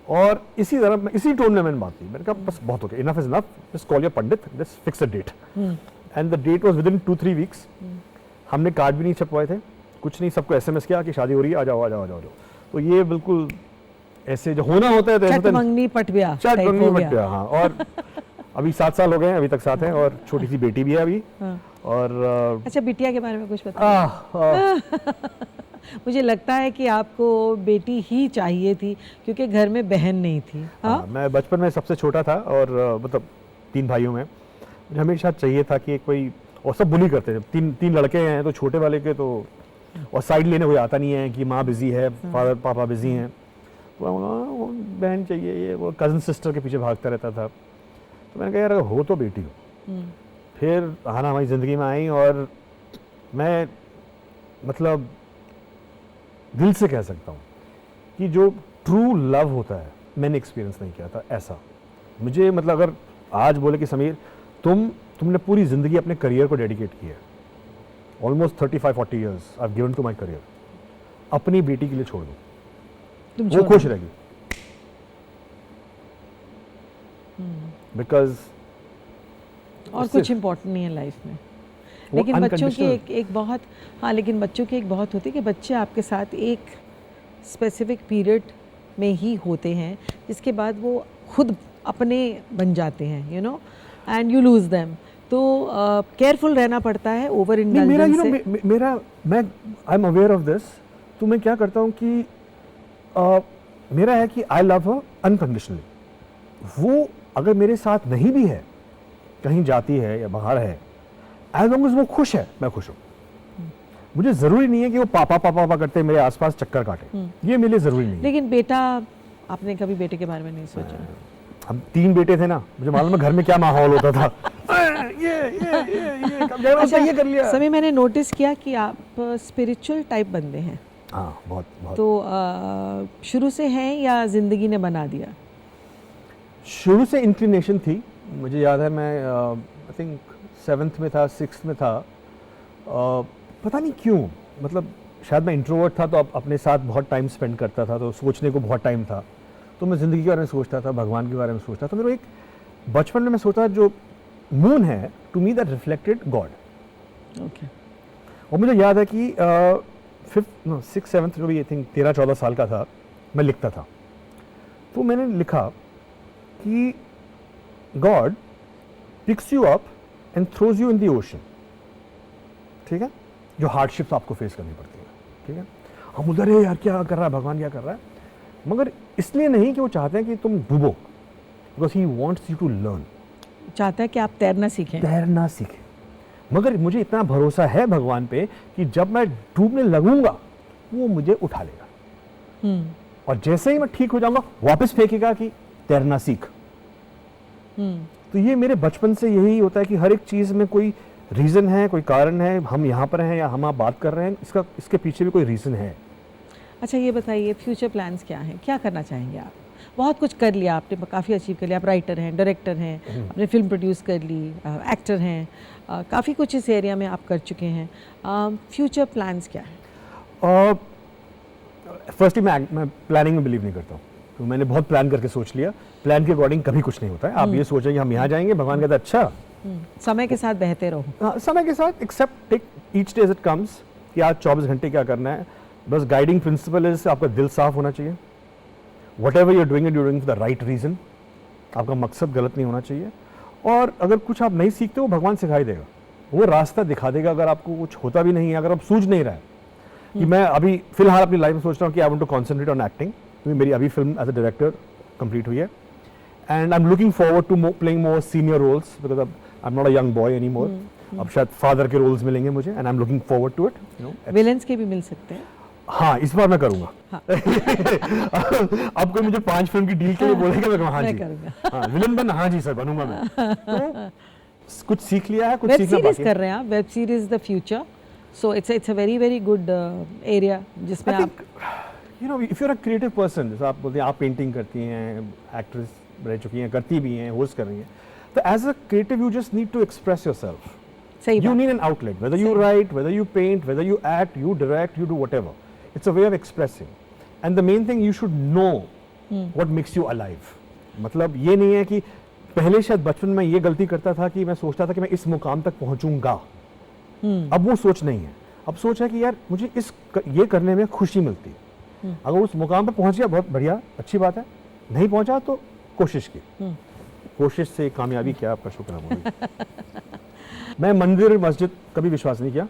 और इसी तरह इसी टोन में मैंने बात की। मैंने कहा बस बहुत हो गया, enough is enough, just call your pandit, just fix a date. And the date was within 2-3 weeks. हमने कार्ड भी नहीं छपवाए थे, कुछ नहीं, सबको SMS किया कि शादी हो रही है, आ जाओ आ जाओ आ जाओ। तो ये बिल्कुल ऐसे जो होना होता है, चटमंगनी पटबिया। हाँ। और अभी 7 साल हो गए हैं, अभी तक साथ हैं, और छोटी सी बेटी भी है अभी। और अच्छा, बिटिया के बारे में कुछ बताइए। मुझे लगता है कि आपको बेटी ही चाहिए थी, क्योंकि घर में बहन नहीं थी। हाँ, मैं बचपन में सबसे छोटा था, और मतलब 3 भाइयों में मुझे हमेशा चाहिए था कि कोई, और सब बुली करते थे, 3 लड़के हैं तो छोटे वाले के तो, और साइड लेने कोई आता नहीं है कि माँ बिजी है, फादर पापा बिजी हैं, तो वो बहन चाहिए, ये वो कज़न सिस्टर के पीछे भागता रहता था। तो मैंने कहा यार हो तो बेटी हो। फिर हाना हमारी ज़िंदगी में आई, और मैं मतलब दिल से कह सकता हूँ कि जो ट्रू लव होता है मैंने एक्सपीरियंस नहीं किया था ऐसा। मुझे मतलब अगर आज बोले कि समीर तुमने पूरी ज़िंदगी अपने करियर को डेडिकेट किया है, almost 35-40 years I have given to my career, अपनी बेटी के लिए छोड़ दो, वो खुश रहेगी। बिकॉज और कुछ इम्पोर्टेंट नहीं है लाइफ में। लेकिन बच्चों की एक बहुत, हाँ, लेकिन बच्चों की एक बहुत होती है कि बच्चे आपके साथ एक स्पेसिफिक पीरियड में ही होते हैं, जिसके बाद वो खुद अपने बन जाते हैं, you know, and you lose them. तो केयरफुल रहना पड़ता है ओवर इंडल्जेंस से। मैं I am aware of this. तो मैं क्या करता हूँ कि मेरा है कि आई लव हर अनकंडीशनली। वो अगर मेरे साथ नहीं भी है, कहीं जाती है या बाहर है, एज लॉन्ग एज वो खुश है, मैं खुश हूँ। मुझे जरूरी नहीं है कि वो पापा पापा पापा करते मेरे आसपास चक्कर काटे, ये मेरे लिए जरूरी नहीं। लेकिन बेटा, आपने कभी बेटे के बारे में नहीं सोचा? हम 3 बेटे थे ना, मुझे मालूम है घर में क्या माहौल होता था। अच्छा, ये कर लिया। समय मैंने नोटिस किया कि आप स्पिरिचुअल टाइप बंदे हैं। हाँ, बहुत। तो शुरू से हैं या जिंदगी ने बना दिया? शुरू से इंक्लिनेशन थी। मुझे याद है मैं आई थिंक 7th में था, 6th में था, पता नहीं क्यों, मतलब शायद मैं इंट्रोवर्ट था, तो अपने साथ बहुत टाइम स्पेंड करता था, तो सोचने को बहुत टाइम था, तो मैं ज़िंदगी के बारे में सोचता था, भगवान के बारे में सोचता था। मेरे एक बचपन में मैं सोचता था जो मून है, to me that reflected God. Okay. और मुझे याद है कि 6th 7th जो भी आई थिंक 13-14 साल का था, मैं लिखता था, तो मैंने लिखा कि God picks you up and throws you in the ocean. ठीक है, जो हार्डशिप्स आपको फेस करनी पड़ती है, ठीक है, हम उधर है यार, क्या कर रहा है भगवान, क्या कर रहा है, मगर इसलिए नहीं कि वो चाहते हैं कि तुम डूबो, because he wants you to learn, चाहता है कि आप तैरना सीखें। मगर मुझे इतना भरोसा है भगवान पे कि जब मैं डूबने लगूंगा वो मुझे उठा लेगा, और जैसे ही मैं ठीक हो जाऊंगा वापस फेंकेगा कि तैरना सीख। तो ये मेरे बचपन से यही होता है कि हर एक चीज में कोई रीजन है, कोई कारण है, हम यहाँ पर हैं या हम आप बात कर रहे हैं, इसके पीछे भी कोई रीजन है। अच्छा ये बताइए, फ्यूचर प्लान्स क्या हैं, क्या करना चाहेंगे आप? बहुत कुछ कर लिया आपने, काफ़ी अचीव कर लिया, आप राइटर हैं, डायरेक्टर हैं, आपने फिल्म प्रोड्यूस कर ली, एक्टर हैं, काफ़ी कुछ इस एरिया में आप कर चुके हैं। फ्यूचर प्लान्स क्या हैं? फर्स्टली मैं प्लानिंग में बिलीव नहीं करता हूँ, तो मैंने बहुत प्लान करके सोच लिया, प्लान के अकॉर्डिंग कभी कुछ नहीं होता है। आप ये सोचें कि हम यहाँ जाएंगे, भगवान कहता है अच्छा, समय के साथ बहते रहो। हाँ, समय के साथ accept take each day as it comes, कि आज 24 घंटे क्या करना है। बस गाइडिंग प्रिंसिपल इज आपका दिल साफ होना चाहिए, whatever you are doing it you doing for the right reason, आपका मकसद गलत नहीं होना चाहिए। और अगर कुछ आप नहीं सीखते हो, भगवान सिखाई देगा, वो रास्ता दिखा देगा। अगर आपको कुछ होता भी नहीं है, अगर आप सूझ नहीं रहा है कि मैं अभी फिलहाल अपनी लाइफ में सोच रहा हूँ कि I want to concentrate on acting, क्योंकि मेरी अभी film as a director complete हुई है, and I am looking forward to playing more senior roles, because I am not a young boy any more. अब शायद फादर के roles मिलेंगे मुझे, and I am looking forward to it, you know. Villains के भी मिल सकते हैं। हाँ, इस बार मैं करूंगा। हाँ। अब कोई मुझे 5 फिल्म की डील के लिए बोलेगा, मैं कहूँगा हाँ मैं जी, करूंगा। हाँ विलन बन, हाँ जी सर बनूंगा मैं। तो कुछ सीख लिया है, कुछ वेब सीखना सीरीज बाकी कर रहे हैं आप, web series the future, so it's a very good area जिसमें है। आप you know, if you are a creative person, जैसे आप बोलते हैं आप पेंटिंग करती हैं, एक्ट्रेस रह चुकी हैं, करती भी हैं, होस्ट कर रही हैं, तो as a creative you just need to express yourself. सही You बात। need an outlet, whether you write, whether you paint, whether you act, you direct, you do whatever. It's a way of expressing. And the main thing, you should know what makes you alive. मतलब ये नहीं है कि पहले शायद बचपन में ये गलती करता था कि मैं सोचता था कि मैं इस मुकाम तक पहुंचूंगा। अब वो सोच नहीं है, अब सोच है कि यार मुझे ये करने में खुशी मिलती। अगर उस मुकाम पे पहुंच गया, बहुत बढ़िया, अच्छी बात है। नहीं पहुंचा तो कोशिश की, कोशिश से कामयाबी क्या, आपका शुक्र है। मैं मंदिर मस्जिद कभी विश्वास नहीं किया,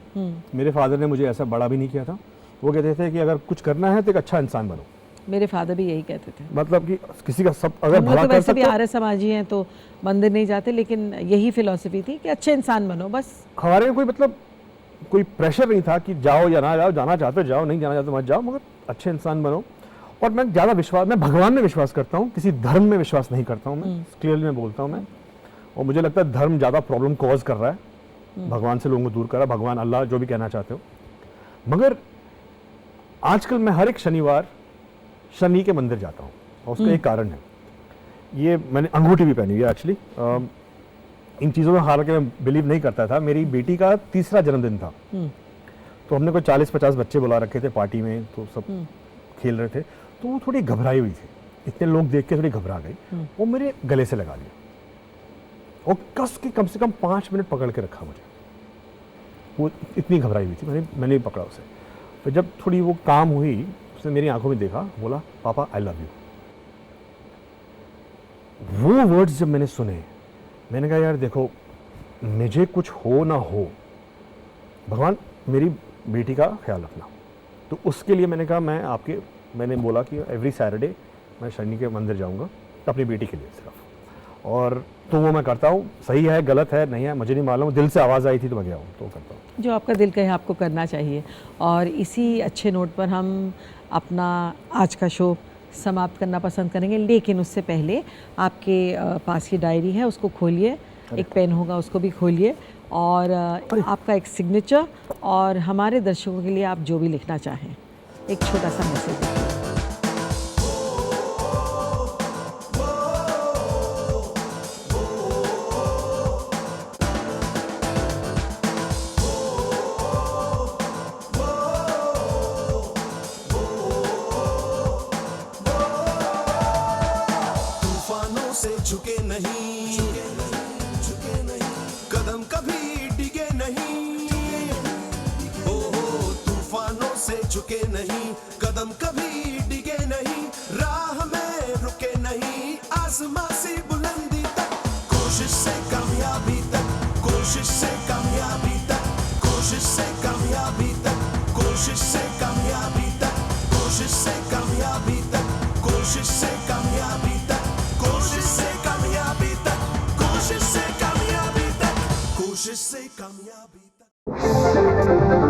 मेरे फादर ने मुझे ऐसा बड़ा भी नहीं किया था। वो कहते थे कि अगर कुछ करना है तो एक अच्छा इंसान बनो। मेरे फादर भी यही कहते थे। मतलब कि किसी का सब अगर हम लोग भला तो कर वैसे भी सकते हो, आर्य समाजी हैं तो मंदिर नहीं जाते, लेकिन यही फिलॉसफी थी कि अच्छे इंसान बनो बस। हमारे में कोई मतलब कोई प्रेशर नहीं था कि जाओ या ना जाओ, जाना चाहते हो जाओ, नहीं जाना चाहते मत जाओ, मगर अच्छे इंसान बनो। और मैं ज़्यादा विश्वास, मैं भगवान में विश्वास करता हूँ, किसी धर्म में विश्वास नहीं करता हूँ। मैं क्लियरली मैं बोलता हूँ मैं, और मुझे लगता है धर्म ज़्यादा प्रॉब्लम कॉज कर रहा है, भगवान से लोगों को दूर कर रहा है, भगवान अल्लाह जो भी कहना चाहते हो। मगर आजकल मैं हर एक शनिवार शनि के मंदिर जाता हूँ, और उसका एक कारण है, ये मैंने अंगूठी भी पहनी हुई है एक्चुअली। इन चीज़ों में हालांकि मैं बिलीव नहीं करता था। मेरी बेटी का 3रा जन्मदिन था, तो हमने कोई 40-50 बच्चे बुला रखे थे पार्टी में, तो सब खेल रहे थे, तो वो थोड़ी घबराई हुई थी, इतने लोग देख के थोड़ी घबरा गई। वो मेरे गले से लगा लिया और कस के कम से कम 5 मिनट पकड़ के रखा मुझे। वो इतनी घबराई हुई थी, मैंने भी पकड़ा उसे। तो जब थोड़ी वो काम हुई, उसने मेरी आंखों में देखा, बोला पापा आई लव यू। वो वर्ड्स जब मैंने सुने, मैंने कहा यार देखो, मुझे कुछ हो ना हो, भगवान मेरी बेटी का ख्याल रखना। तो उसके लिए मैंने कहा मैंने बोला कि एवरी सैटरडे मैं शनि के मंदिर जाऊंगा अपनी बेटी के लिए सिर्फ। और तो वो मैं करता हूँ। सही है गलत है नहीं है मुझे नहीं मालूम, दिल से आवाज़ आई थी तो मैं गया हूँ, तो करता हूँ जो आपका दिल कहे आपको करना चाहिए। और इसी अच्छे नोट पर हम अपना आज का शो समाप्त करना पसंद करेंगे, लेकिन उससे पहले आपके पास की डायरी है, उसको खोलिए, एक पेन होगा उसको भी खोलिए, और आपका एक सिग्नेचर और हमारे दर्शकों के लिए आप जो भी लिखना चाहें, एक छोटा सा मैसेज। तूफानों से झुके नहीं, कदम कभी डिगे नहीं। ओ तूफानों से झुके नहीं, कदम कभी डिगे नहीं, राह में रुके नहीं, आसमां सी बुलंदी तक, कोशिश से कामयाबी तक, कोशिश से कामयाबी तक, कोशिश से कामयाबी तक, कोशिश से कामयाबी तक, कोशिश से कामयाबी तक, कोशिश से कामयाबी तक, कोशिश से कामयाबी तक, कोशिश से कामयाबी तक, कोशिश से कामयाबी तक।